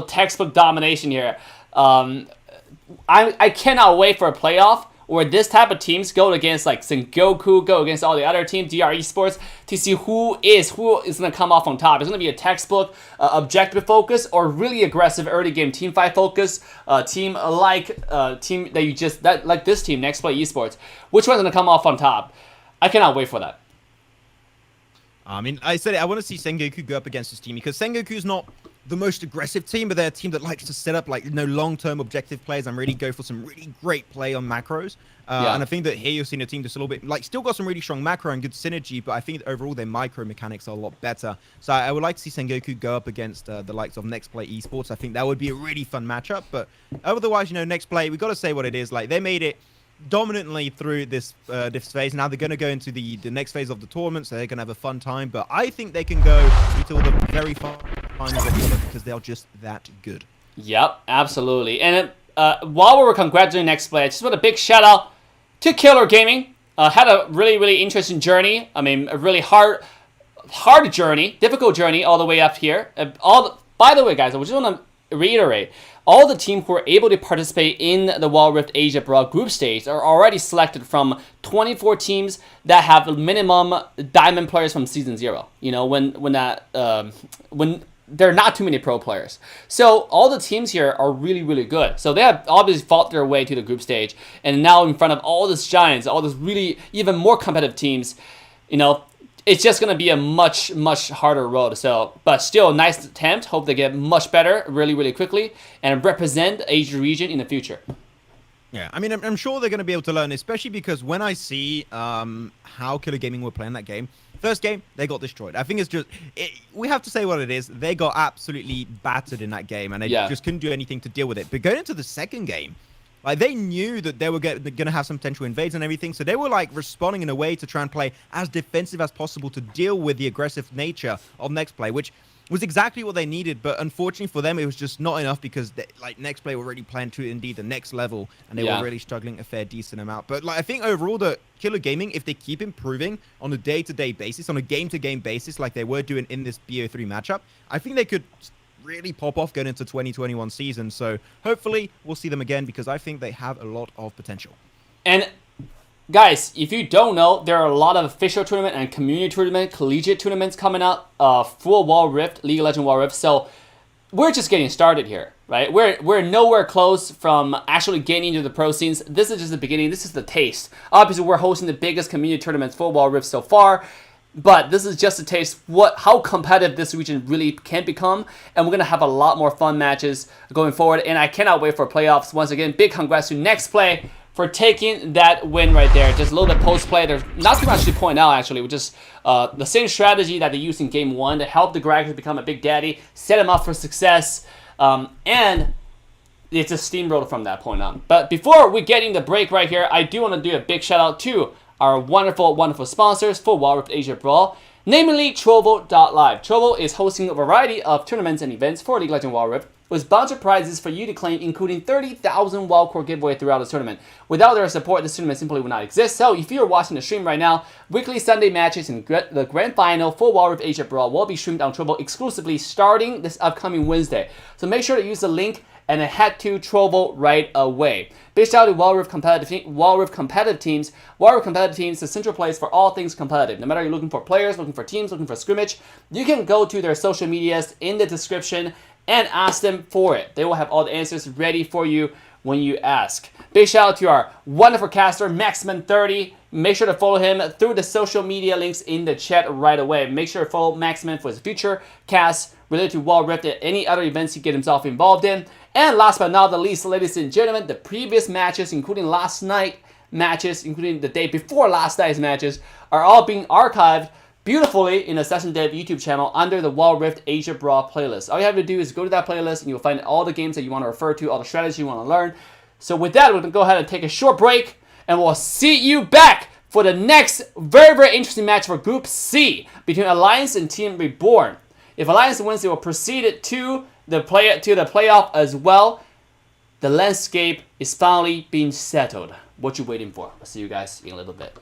textbook domination here. I cannot wait for a playoff where this type of teams go against like Sengoku, go against all the other teams, DR Esports, to see who is going to come off on top. It's going to be a textbook, objective focus, or really aggressive early game team fight focus, team like this team, Next Play Esports. Which one's going to come off on top? I cannot wait for that. I mean, I said it, I want to see Sengoku go up against this team because Sengoku's not the most aggressive team, but they're a team that likes to set up like long-term objective plays and really go for some really great play on macros. And I think that here you're seeing a team that's a little bit like still got some really strong macro and good synergy, but I think that overall their micro mechanics are a lot better. So I would like to see Sengoku go up against the likes of Next Play Esports. I think that would be a really fun matchup. But otherwise, Next Play, we got to say what it is. Like they made it dominantly through this phase. Now they're going to go into the next phase of the tournament, so they're going to have a fun time. But I think they can go until the very finals because they are just that good. Yep, absolutely. And while we were congratulating Next Play, I just want a big shout out to Killer Gaming. Had a really interesting journey. I mean, a really hard journey, difficult journey all the way up here. By the way, guys, I just want to reiterate. All the teams who are able to participate in the Wild Rift Asia Brawl group stage are already selected from 24 teams that have minimum diamond players from season 0. When there are not too many pro players. So all the teams here are really good. So they have obviously fought their way to the group stage, and now in front of all these giants, all these really even more competitive teams, it's just going to be a much harder road. So, but still, nice attempt. Hope they get much better really quickly and represent the Asia region in the future. Yeah, I mean, I'm sure they're going to be able to learn, especially because when I see how Killer Gaming were playing that game, first game, they got destroyed. I think it's just, we have to say what it is. They got absolutely battered in that game, and they just couldn't do anything to deal with it. But going into the second game, like they knew that they were going to have some potential invades and everything, so they were like responding in a way to try and play as defensive as possible to deal with the aggressive nature of Next Play, which was exactly what they needed. But unfortunately for them, it was just not enough because Next Play were already playing to indeed the next level, and they were really struggling a fair decent amount. But I think overall that Killer Gaming, if they keep improving on a day-to-day basis, on a game-to-game basis, like they were doing in this BO3 matchup, I think they could really pop off going into 2021 season. So hopefully we'll see them again because I think they have a lot of potential. And guys, if you don't know, there are a lot of official tournament and community tournament, collegiate tournaments coming up for Wild Rift, League of Legends Wild Rift. So we're just getting started here, right? We're nowhere close from actually getting into the pro scenes. This is just the beginning. This is the taste. Obviously, we're hosting the biggest community tournaments for Wild Rift so far. But this is just a taste how competitive this region really can become, and we're going to have a lot more fun matches going forward, and I cannot wait for playoffs. Once again, big congrats to Next Play for taking that win right there. Just a little bit post-play. There's not too much to point out, actually, which is the same strategy that they used in Game 1 to help the Graggers become a big daddy, set him up for success, and it's a steamroller from that point on. But before we get in the break right here, I do want to do a big shout-out to our wonderful sponsors for Wild Rift Asia Brawl, namely Trovo.live. Trovo is hosting a variety of tournaments and events for League of Legends Wild Rift, with sponsored prizes for you to claim, including 30,000 Wild Core giveaway throughout the tournament. Without their support, this tournament simply would not exist. So if you're watching the stream right now, weekly Sunday matches in the grand final for Wild Rift Asia Brawl will be streamed on Trovo exclusively starting this upcoming Wednesday. So make sure to use the link and head to Trovo right away. Big shout out to Wild Rift competitive teams. Wild Rift competitive teams is the central place for all things competitive. No matter you're looking for players, looking for teams, looking for scrimmage, you can go to their social medias in the description and ask them for it. They will have all the answers ready for you when you ask. Big shout out to our wonderful caster, Maxman30. Make sure to follow him through the social media links in the chat right away. Make sure to follow Maxman for his future casts related to Wild Rift and any other events he gets himself involved in. And last but not the least, ladies and gentlemen, the previous matches, including last night matches, including the day before last night's matches, are all being archived beautifully in the AssassinDave YouTube channel under the Wild Rift Asia Brawl playlist. All you have to do is go to that playlist and you'll find all the games that you want to refer to, all the strategies you want to learn. So with that, we're going to go ahead and take a short break, and we'll see you back for the next very interesting match for Group C between Alliance and Team Reborn. If Alliance wins, they will proceed to the playoff as well. The landscape is finally being settled. What you waiting for? I'll see you guys in a little bit.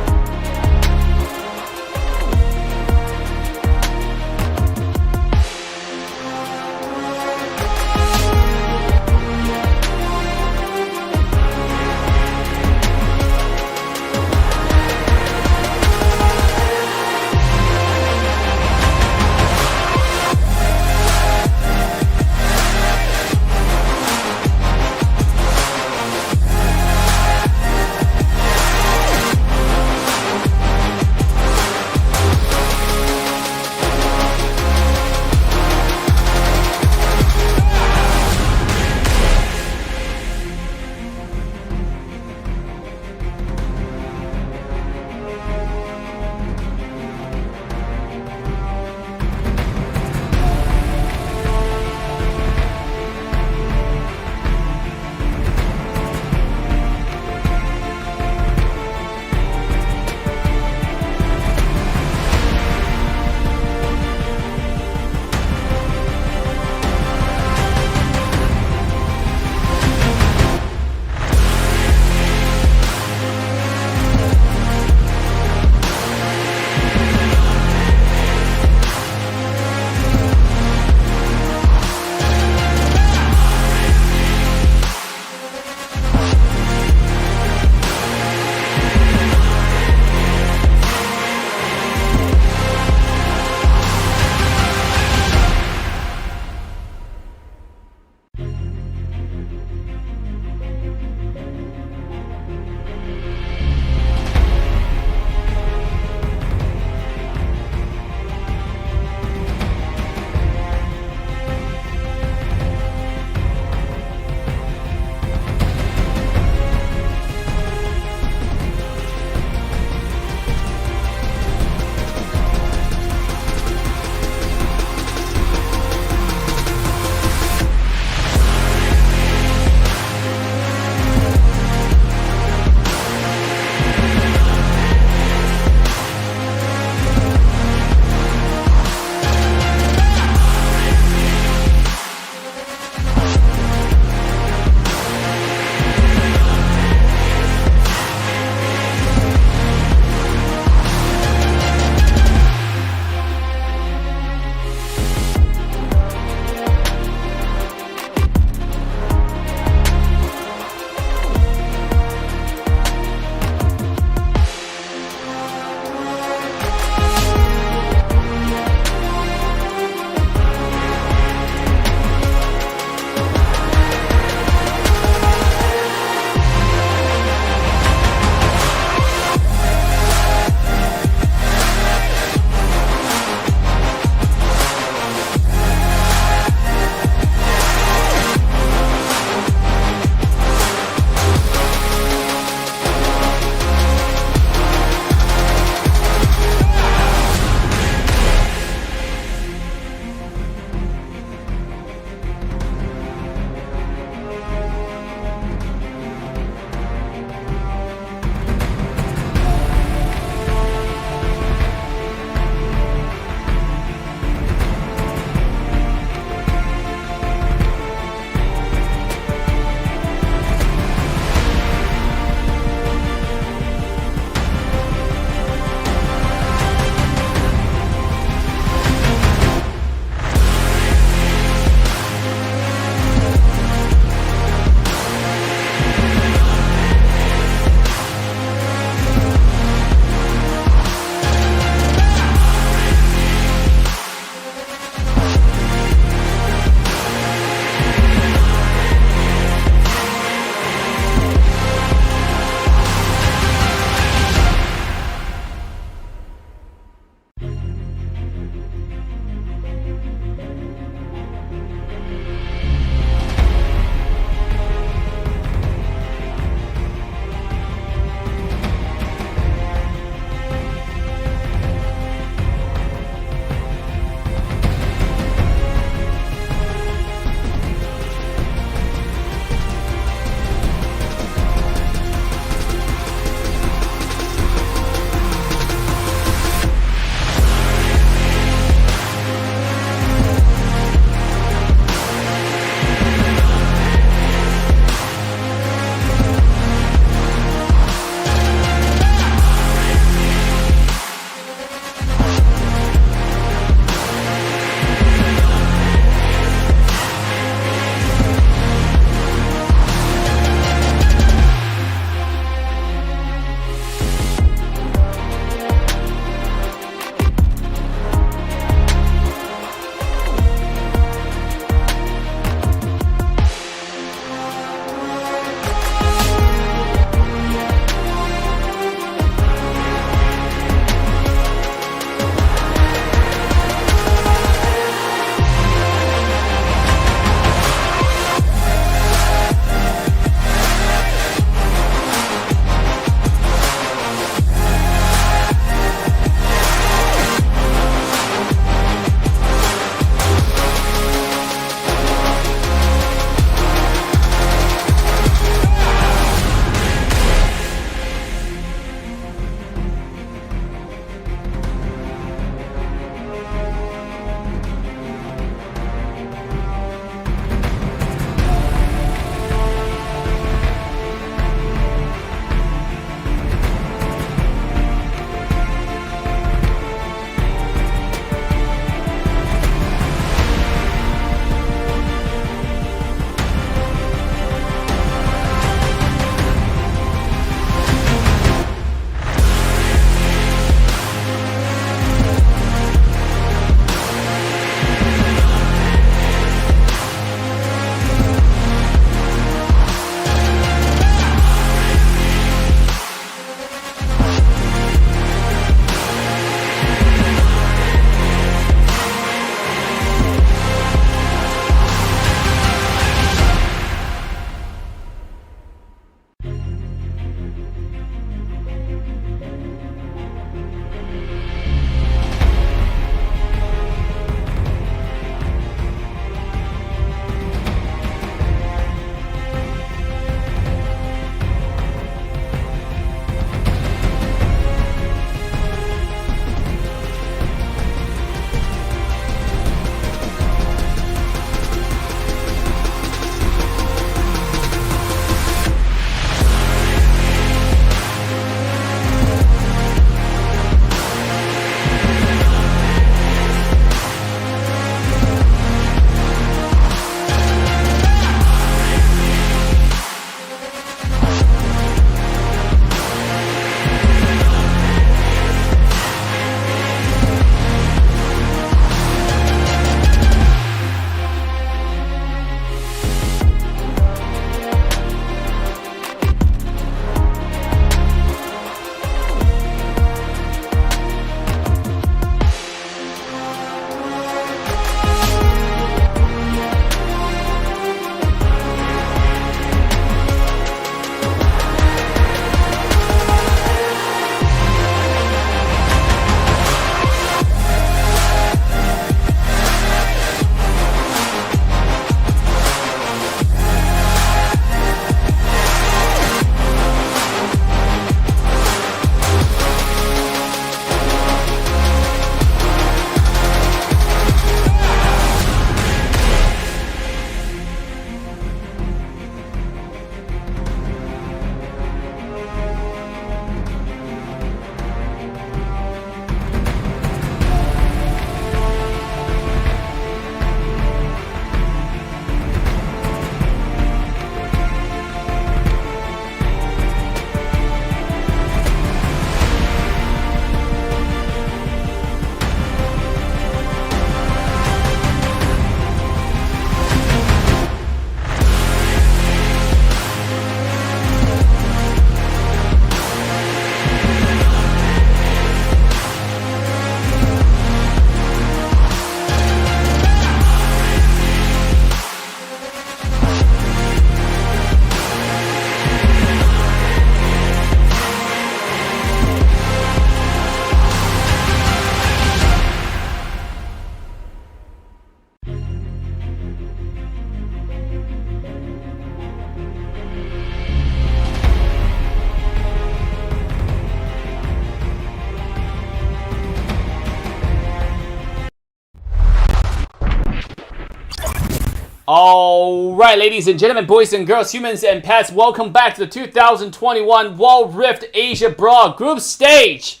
All right, ladies and gentlemen, boys and girls, humans and pets, welcome back to the 2021 World Rift Asia Brawl Group Stage.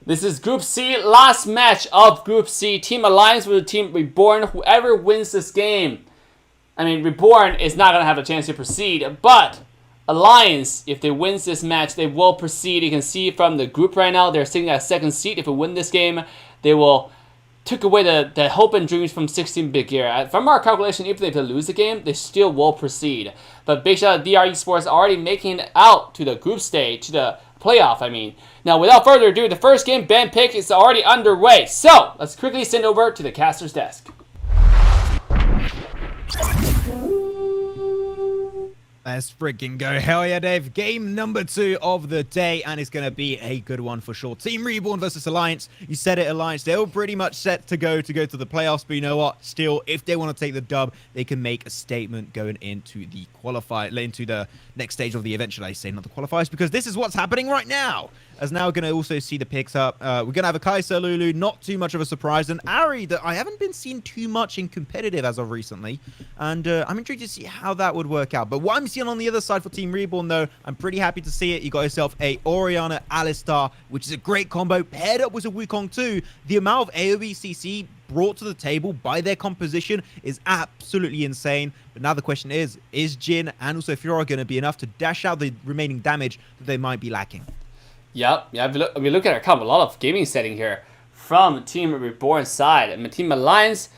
This is Group C, last match of Group C. Team Alliance with Team Reborn. Whoever wins this game, I mean, Reborn is not going to have a chance to proceed, but Alliance, if they win this match, they will proceed. You can see from the group right now, they're sitting at second seat. If they win this game, they will took away the hope and dreams from 16-bit gear. From our calculation, even if they lose the game, they still will proceed. But big shout out to DR Esports already making it out to the group stage, to the playoff, I mean. Now, without further ado, the first game, Ben Pick, is already underway. So, let's quickly send over to the caster's desk. Let's freaking go. Hell yeah, Dave. Game number 2 of the day, and it's going to be a good one for sure. Team Reborn versus Alliance. You said it, Alliance. They're all pretty much set to go to the playoffs, but you know what? Still, if they want to take the dub, they can make a statement going into the into the next stage of the event, should I say, not the qualifiers, because this is what's happening right now. As now we're going to also see the picks up. We're going to have a Kaiser, Lulu, not too much of a surprise, and Ari that I haven't been seeing too much in competitive as of recently, and I'm intrigued to see how that would work out. But what I'm seeing on the other side for Team Reborn, though, I'm pretty happy to see it. You got yourself a Orianna Alistar, which is a great combo, paired up with a Wukong too. The amount of AoE CC brought to the table by their composition is absolutely insane. But now the question is Jhin and also Fiora going to be enough to dash out the remaining damage that they might be lacking? Yep. Yeah, if we look at our comp, a lot of gaming setting here from Team Reborn side. I mean, Team Alliance,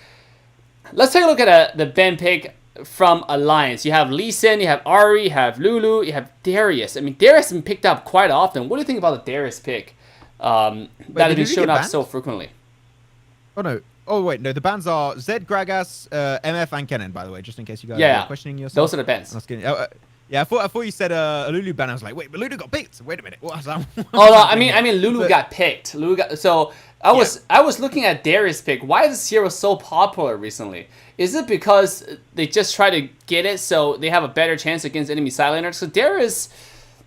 let's take a look at the Ben pick from Alliance. You have Lee Sin, you have Ari, you have Lulu, you have Darius. I mean, Darius has been picked up quite often. What do you think about the Darius pick that has been shown up so frequently? Oh, no. Oh, wait, no, the bans are Zed, Gragas, MF, and Kennen, by the way, just in case you guys are questioning yourself. Those are the bans. Yeah, I thought you said a Lulu ban. I was like, wait, but Lulu got picked. Wait a minute. What's that? Oh no, I mean Lulu got picked. So I was looking at Darius pick. Why is this hero so popular recently? Is it because they just try to get it so they have a better chance against enemy sideliners? So Darius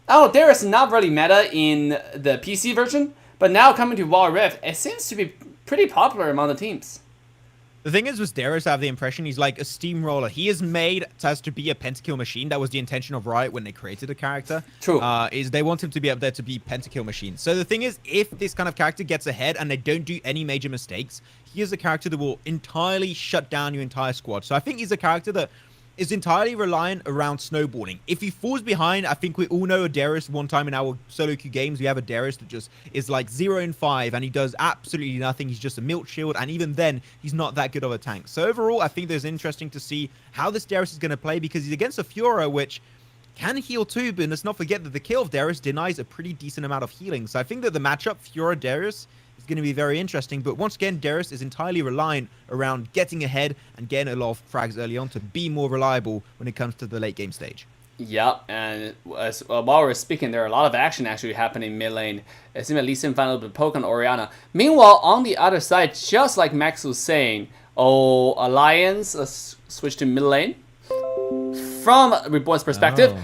is not really meta in the PC version, but now coming to World Rift, it seems to be pretty popular among the teams. The thing is with Darius, I have the impression he's like a steamroller. He is made as to be a pentakill machine. That was the intention of Riot when they created the character. True. Is they want him to be up there to be pentakill machine. So the thing is, if this kind of character gets ahead and they don't do any major mistakes, he is a character that will entirely shut down your entire squad. So I think he's a character that is entirely reliant around snowballing. If he falls behind, I think we all know a Darius. One time in our solo queue games, we have a Darius that just is like 0 and 5, and he does absolutely nothing. He's just a milk shield, and even then, he's not that good of a tank. So overall, I think it's interesting to see how this Darius is going to play, because he's against a Fiora, which can heal too, but let's not forget that the kill of Darius denies a pretty decent amount of healing. So I think that the matchup Fiora-Darius is going to be very interesting. But once again, Darius is entirely reliant around getting ahead and getting a lot of frags early on to be more reliable when it comes to the late game stage. Yep, and while we're speaking, there are a lot of action actually happening mid lane. It seems that Lee Sin found a little bit poke on Orianna. Meanwhile, on the other side, just like Max was saying, Alliance, let's switch to mid lane. From Reborn's perspective,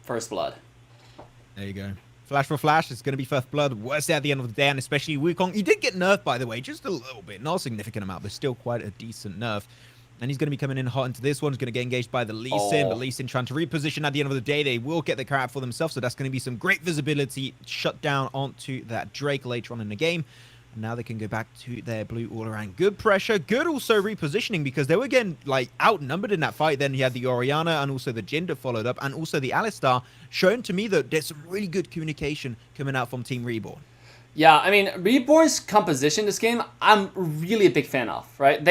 First Blood. There you go. Flash for Flash, it's going to be First Blood. Worst at the end of the day, and especially Wukong. He did get nerfed, by the way, just a little bit. Not a significant amount, but still quite a decent nerf. And he's going to be coming in hot into this one. He's going to get engaged by the Lee Sin, but Lee Sin trying to reposition at the end of the day. They will get the crowd for themselves, so that's going to be some great visibility shut down onto that Drake later on in the game. And now they can go back to their blue all around. Good pressure, good also repositioning, because they were getting like outnumbered in that fight. Then you had the Orianna and also the Jhin that followed up, and also the Alistar, showing to me that there's some really good communication coming out from Team Reborn. Yeah, I mean, Reborn's composition this game, I'm really a big fan of, right?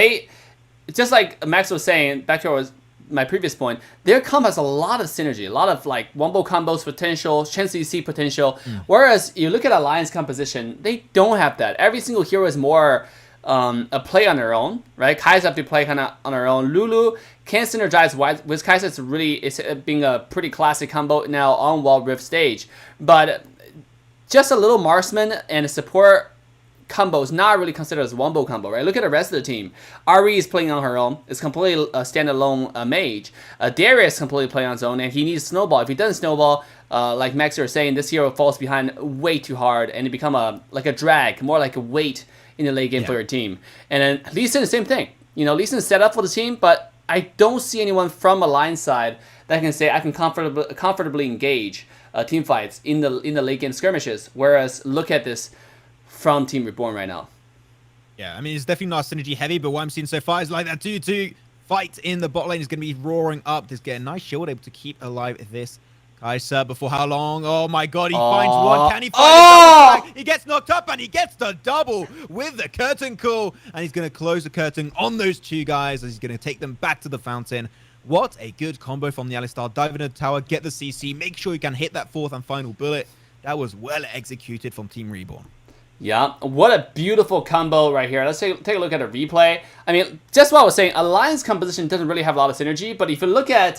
Just like Max was saying, back to my previous point, their comp has a lot of synergy, a lot of like wombo combos potential, chance CC potential. Whereas you look at Alliance composition, they don't have that. Every single hero is more a play on their own, right? Kai'Sa have to play kind of on her own. Lulu can synergize with Kai'Sa. It's being a pretty classic combo now on World Rift stage. But just a little marksman and a support combo is not really considered as a wombo combo, right? Look at the rest of the team. Ari is playing on her own. It's completely a standalone mage. Darius completely playing on his own, and he needs snowball. If he doesn't snowball, like Max was saying, this hero falls behind way too hard, and it become like a drag, more like a weight in the late game for your team. And then Lee Sin, the same thing. You know, Lee Sin is set up for the team, but I don't see anyone from Alliance side that can say I can comfortably engage team fights in the late game skirmishes. Whereas look at this from Team Reborn right now. Yeah, I mean, it's definitely not synergy heavy, but what I'm seeing so far is like that 2-2 fight in the bot lane is going to be roaring up. Just get a nice shield, able to keep alive this Kai'Sa before how long? Oh my god, he finds one. Can he find a double? He gets knocked up and he gets the double with the curtain call. And he's going to close the curtain on those two guys as he's going to take them back to the fountain. What a good combo from the Alistar. Dive into the tower, get the CC, make sure you can hit that fourth and final bullet. That was well executed from Team Reborn. Yeah, what a beautiful combo right here. Let's take a look at a replay. I mean, just what I was saying, Alliance composition doesn't really have a lot of synergy, but if you look at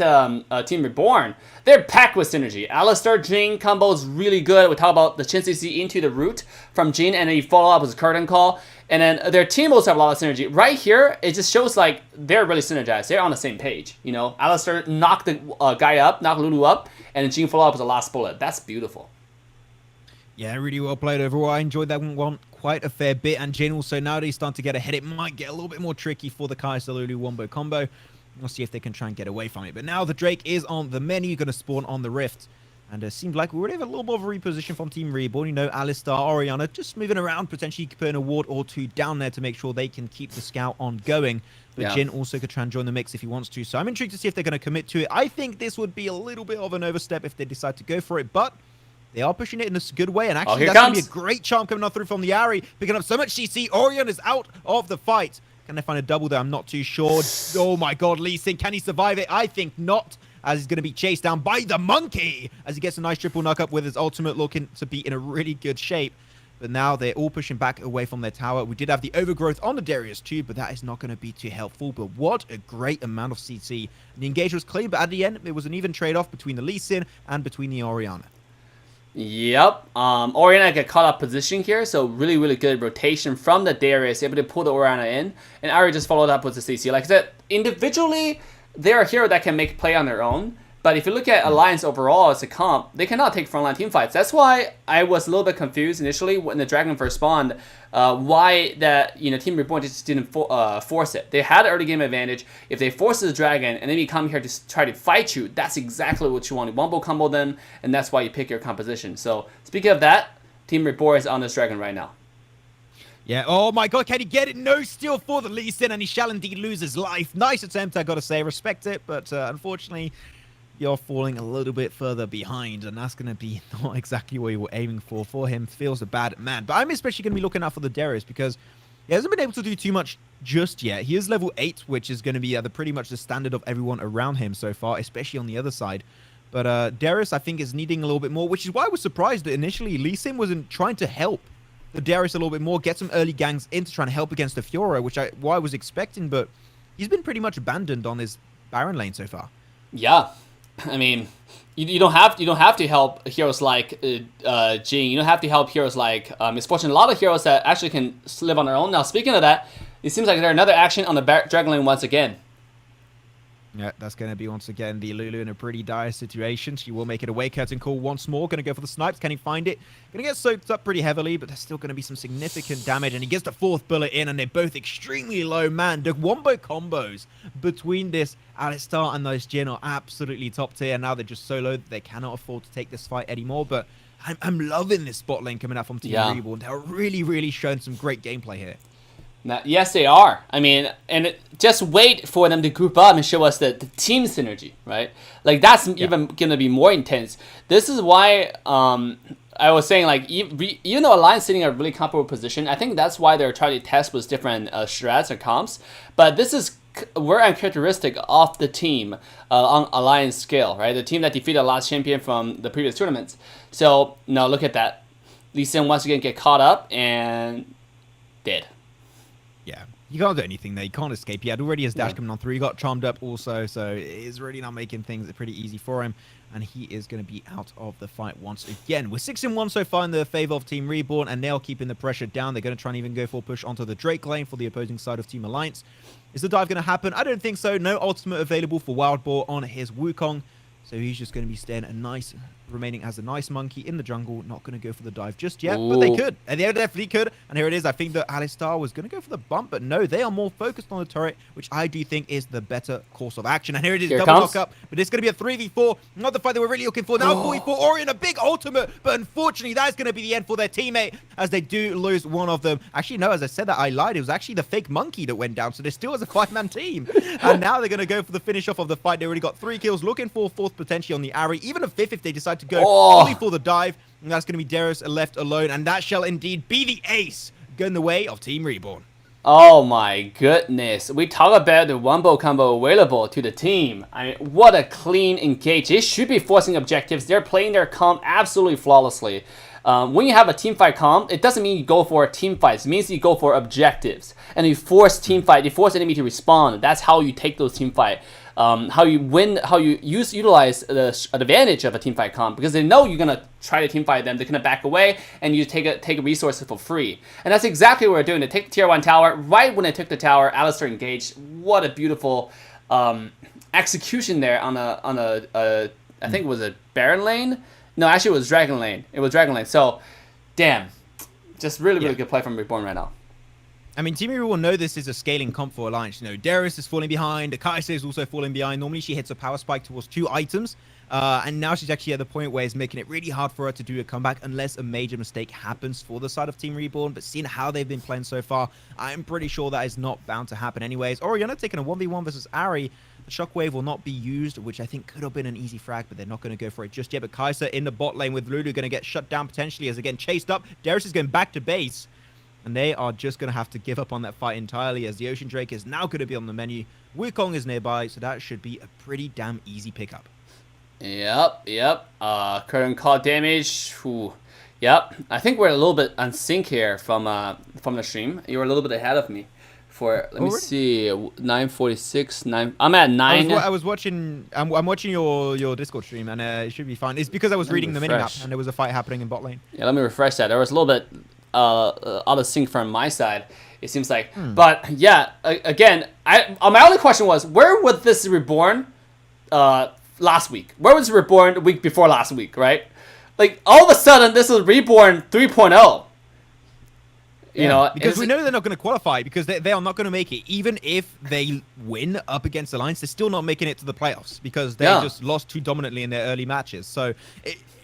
Team Reborn, they're packed with synergy. Alistar Jhin combo is really good. We talk about the Chin CC into the root from Jhin, and then you follow up with a curtain call. And then their team also have a lot of synergy. Right here, it just shows like they're really synergized. They're on the same page. You know, Alistar knocked the guy up, knocked Lulu up, and then Jhin follow up with the last bullet. That's beautiful. Yeah, really well played overall. I enjoyed that one quite a fair bit. And Jhin also, now that he's starting to get ahead, it might get a little bit more tricky for the Kai'Sa Lulu wombo combo. We'll see if they can try and get away from it. But now the Drake is on the menu, going to spawn on the Rift. And it seemed like we already have a little more of a reposition from Team Reborn. You know, Alistar, Orianna just moving around, potentially putting a ward or two down there to make sure they can keep the scout on going. But yeah, Jhin also could try and join the mix if he wants to. So I'm intrigued to see if they're going to commit to it. I think this would be a little bit of an overstep if they decide to go for it. But they are pushing it in a good way, and actually that's going to be a great charm coming on through from the Ahri, picking up so much CC. Orion is out of the fight. Can they find a double there? I'm not too sure. Oh my god, Lee Sin, can he survive it? I think not, as he's going to be chased down by the monkey, as he gets a nice triple knock up with his ultimate looking to be in a really good shape. But now they're all pushing back away from their tower. We did have the overgrowth on the Darius too, but that is not going to be too helpful. But what a great amount of CC. The engage was clean, but at the end, it was an even trade-off between the Lee Sin and between the Orianna. Yep. Orianna get caught up position here, so really, really good rotation from the Darius, able to pull the Orianna in, and Ahri just followed up with the CC. Like I said, individually, they're a hero that can make play on their own, but if you look at Alliance overall as a comp, they cannot take frontline team fights. That's why I was a little bit confused initially when the Dragon first spawned, why that Team Reborn just didn't force it. They had early game advantage. If they force the Dragon and then you come here to try to fight you, that's exactly what you want. You wombo combo them, and that's why you pick your composition. So speaking of that, Team Reborn is on this Dragon right now. Yeah, oh my god, can he get it? No steal for the Lee Sin, and he shall indeed lose his life. Nice attempt, I gotta say. Respect it, but unfortunately, you're falling a little bit further behind, and that's going to be not exactly what you were aiming for him. Feels a bad man. But I'm especially going to be looking out for the Darius because he hasn't been able to do too much just yet. He is level 8, which is going to be pretty much the standard of everyone around him so far, especially on the other side. But Darius, I think, is needing a little bit more, which is why I was surprised that initially Lee Sin wasn't trying to help the Darius a little bit more, get some early gangs in to try and help against the Fiora, which I was expecting, but he's been pretty much abandoned on his Baron lane so far. Yeah. I mean, you don't have to help heroes like Jhin. You don't have to help heroes like Misfortune. A lot of heroes that actually can live on their own. Now, speaking of that, it seems like there's another action on the Dragon lane once again. Yeah, that's going to be once again the Lulu in a pretty dire situation. She will make it away. Curtain call once more. Going to go for the snipes. Can he find it? Going to get soaked up pretty heavily, but there's still going to be some significant damage. And he gets the fourth bullet in, and they're both extremely low. Man, the wombo combos between this Alistar and those Jhin are absolutely top tier. Now they're just so low that they cannot afford to take this fight anymore. But I'm loving this bot lane coming out from Team Reborn. They're really, really showing some great gameplay here. Now, yes, they are. I mean, just wait for them to group up and show us the team synergy, right? Like, that's even going to be more intense. This is why I was saying, like, even though Alliance sitting in a really comfortable position, I think that's why they're trying to test with different strats or comps. But this is very uncharacteristic of the team on Alliance scale, right? The team that defeated the last champion from the previous tournaments. So, now look at that. Lee Sin once again get caught up and dead. Yeah, you can't do anything there. You can't escape. He had already his dash coming on through. He got charmed up also, so it's really not making things pretty easy for him. And he is going to be out of the fight once again. We're 6-1 so far in the favor of Team Reborn, and they're keeping the pressure down. They're going to try and even go for push onto the Drake lane for the opposing side of Team Alliance. Is the dive going to happen? I don't think so. No ultimate available for Wild Boar on his Wukong. So he's just going to be staying a nice remaining as a nice monkey in the jungle. Not going to go for the dive just yet, but they could. And they definitely could. And here it is. I think that Alistar was going to go for the bump, but no, they are more focused on the turret, which I do think is the better course of action. And here it is, double knock up. But it's going to be a 3v4. Not the fight they were really looking for. Now 4v4 Orion, a big ultimate. But unfortunately, that is going to be the end for their teammate as they do lose one of them. Actually, no, as I said that, I lied. It was actually the fake monkey that went down. So there still was a 5-man team. And now they're going to go for the finish off of the fight. They already got 3 kills, looking for a 4th potentially on the Ari, even a 5th if they decide to go only for the dive. And that's going to be Darius left alone, and that shall indeed be the ace going the way of Team Reborn. Oh my goodness. We talk about the wombo combo available to the team. I mean, what a clean engage. They should be forcing objectives. They're playing their comp absolutely flawlessly. When you have a team fight comp, it doesn't mean you go for team fights. It means you go for objectives. And you force team fight. You force enemy to respond. That's how you take those team fight. How you win, how you utilize the advantage of a team fight comp, because they know you're gonna try to team fight them. They're gonna back away, and you take a resources for free. And that's exactly what we're doing. They take the tier 1 tower. Right when they took the tower, Alistar engaged. What a beautiful execution there on a I think it was a Baron lane. No, actually it was Dragon lane. It was Dragon lane. So, damn, just really good play from Reborn right now. I mean, Team will know this is a scaling comp for Alliance. You know, Darius is falling behind. Kai'Sa is also falling behind. Normally, she hits a power spike towards 2 items. And now she's actually at the point where it's making it really hard for her to do a comeback unless a major mistake happens for the side of Team Reborn. But seeing how they've been playing so far, I'm pretty sure that is not bound to happen anyways. Orianna taking a 1v1 versus Ari. The shockwave will not be used, which I think could have been an easy frag, but they're not going to go for it just yet. But Kai'Sa in the bot lane with Lulu going to get shut down potentially as again chased up. Darius is going back to base. And they are just going to have to give up on that fight entirely as the Ocean Drake is now going to be on the menu. Wukong is nearby, so that should be a pretty damn easy pickup. Yep. Current call damage. Ooh. Yep. I think we're a little bit unsync here from the stream. You're a little bit ahead of me. Let me see, 9:46. I'm at 9. I was watching. I'm watching your Discord stream, and it should be fine. It's because I was reading the minimap, and there was a fight happening in bot lane. Yeah, let me refresh that. There was a little bit out of sync from my side, it seems like. But yeah, again, my only question was, where was this Reborn last week? Where was Reborn the week before last week, right? Like, all of a sudden, this is Reborn 3.0. You know, because we know they're not going to qualify because they are not going to make it. Even if they win up against Alliance, they're still not making it to the playoffs because they just lost too dominantly in their early matches. So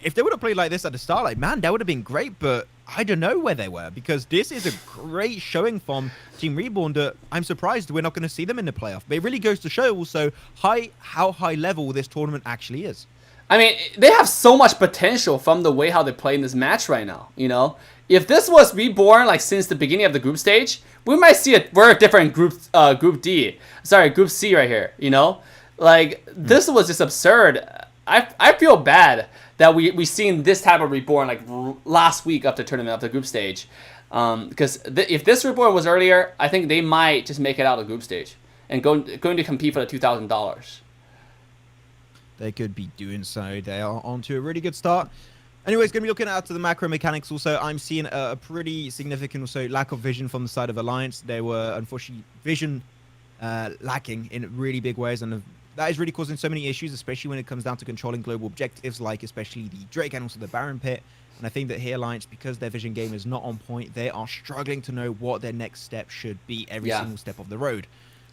if they would have played like this at the start, like, man, that would have been great. But I don't know where they were because this is a great showing from Team Reborn that I'm surprised we're not going to see them in the playoff. But it really goes to show also how high level this tournament actually is. I mean, they have so much potential from the way how they play in this match right now, you know? If this was Reborn, like, since the beginning of the group stage, we might see a very different group C right here, you know? Like, this was just absurd. I feel bad that we seen this type of Reborn, like, last week of the tournament, of the group stage. Because if this Reborn was earlier, I think they might just make it out of the group stage and going to compete for the $2,000. They could be doing so. They are on to a really good start. Anyways, going to be looking out to the macro mechanics also. I'm seeing a pretty significant also lack of vision from the side of Alliance. They were, unfortunately, vision lacking in really big ways. And that is really causing so many issues, especially when it comes down to controlling global objectives, like especially the Drake and also the Baron Pit. And I think that here, Alliance, because their vision game is not on point, they are struggling to know what their next step should be every single step of the road.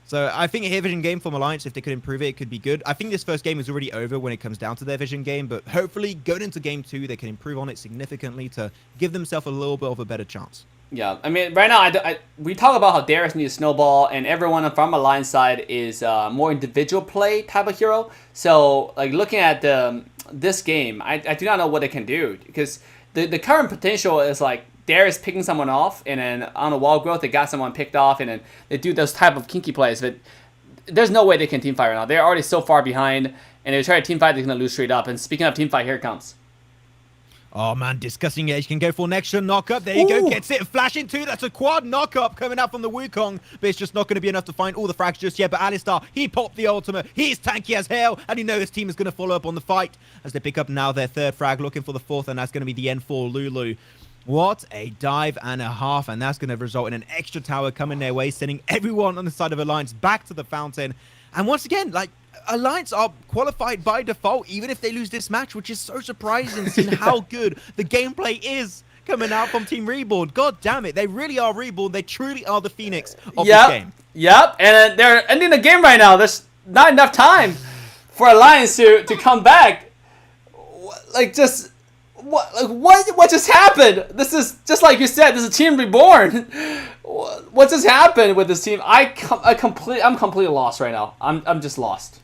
So I think a here vision game from Alliance, if they could improve it, it could be good. I think this first game is already over when it comes down to their vision game, but hopefully going into game 2, they can improve on it significantly to give themselves a little bit of a better chance. Yeah, I mean, right now, we talk about how Darius needs snowball, and everyone from Alliance side is more individual play type of hero. So, like, looking at this game, I do not know what they can do, because the current potential is, like, Darius picking someone off, and then on a wall growth, they got someone picked off, and then they do those type of kinky plays. But there's no way they can teamfight right now. They're already so far behind, and if they try to teamfight, they're going to lose straight up. And speaking of teamfight, here it comes. Oh, man, disgusting edge can go for an extra knock-up. There you go, gets it, flash into. That's a quad knock-up coming out from the Wukong, but it's just not going to be enough to find all the frags just yet. But Alistar, he popped the ultimate. He's tanky as hell, and you know his team is going to follow up on the fight as they pick up now their 3rd frag, looking for the 4th, and that's going to be the end for Lulu. What a dive and a half, and that's going to result in an extra tower coming their way, sending everyone on the side of Alliance back to the fountain. And once again, like, Alliance are qualified by default, even if they lose this match, which is so surprising, seeing how good the gameplay is coming out from Team Reborn. God damn it, they really are Reborn. They truly are the Phoenix of this game. Yep, and they're ending the game right now. There's not enough time for Alliance to come back. Like, just... What just happened? This is, just like you said, this is Team Reborn. What just happened with this team? I'm completely lost right now. I'm just lost.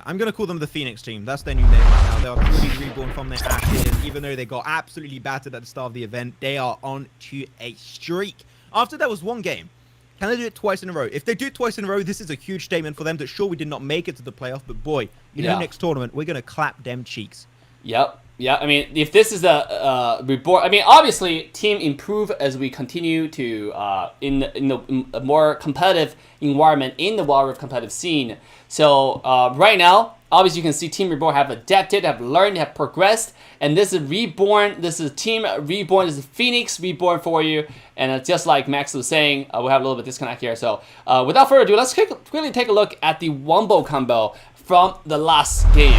I'm going to call them the Phoenix team. That's their new name right now. They are truly reborn from their ashes. Even though they got absolutely battered at the start of the event, they are on to a streak. After that was one game. Can they do it twice in a row? If they do it twice in a row, this is a huge statement for them that sure we did not make it to the playoff, but boy, you know, next tournament, we're going to clap them cheeks. Yep. Yeah, I mean, if this is a Reborn, I mean, obviously, team improve as we continue to in a more competitive environment in the Wild Rift competitive scene. So right now, obviously, you can see Team Reborn have adapted, have learned, have progressed, and this is Reborn. This is Team Reborn. This is Phoenix Reborn for you, and just like Max was saying, we have a little bit of disconnect here. So without further ado, let's quickly take a look at the Wombo combo from the last game.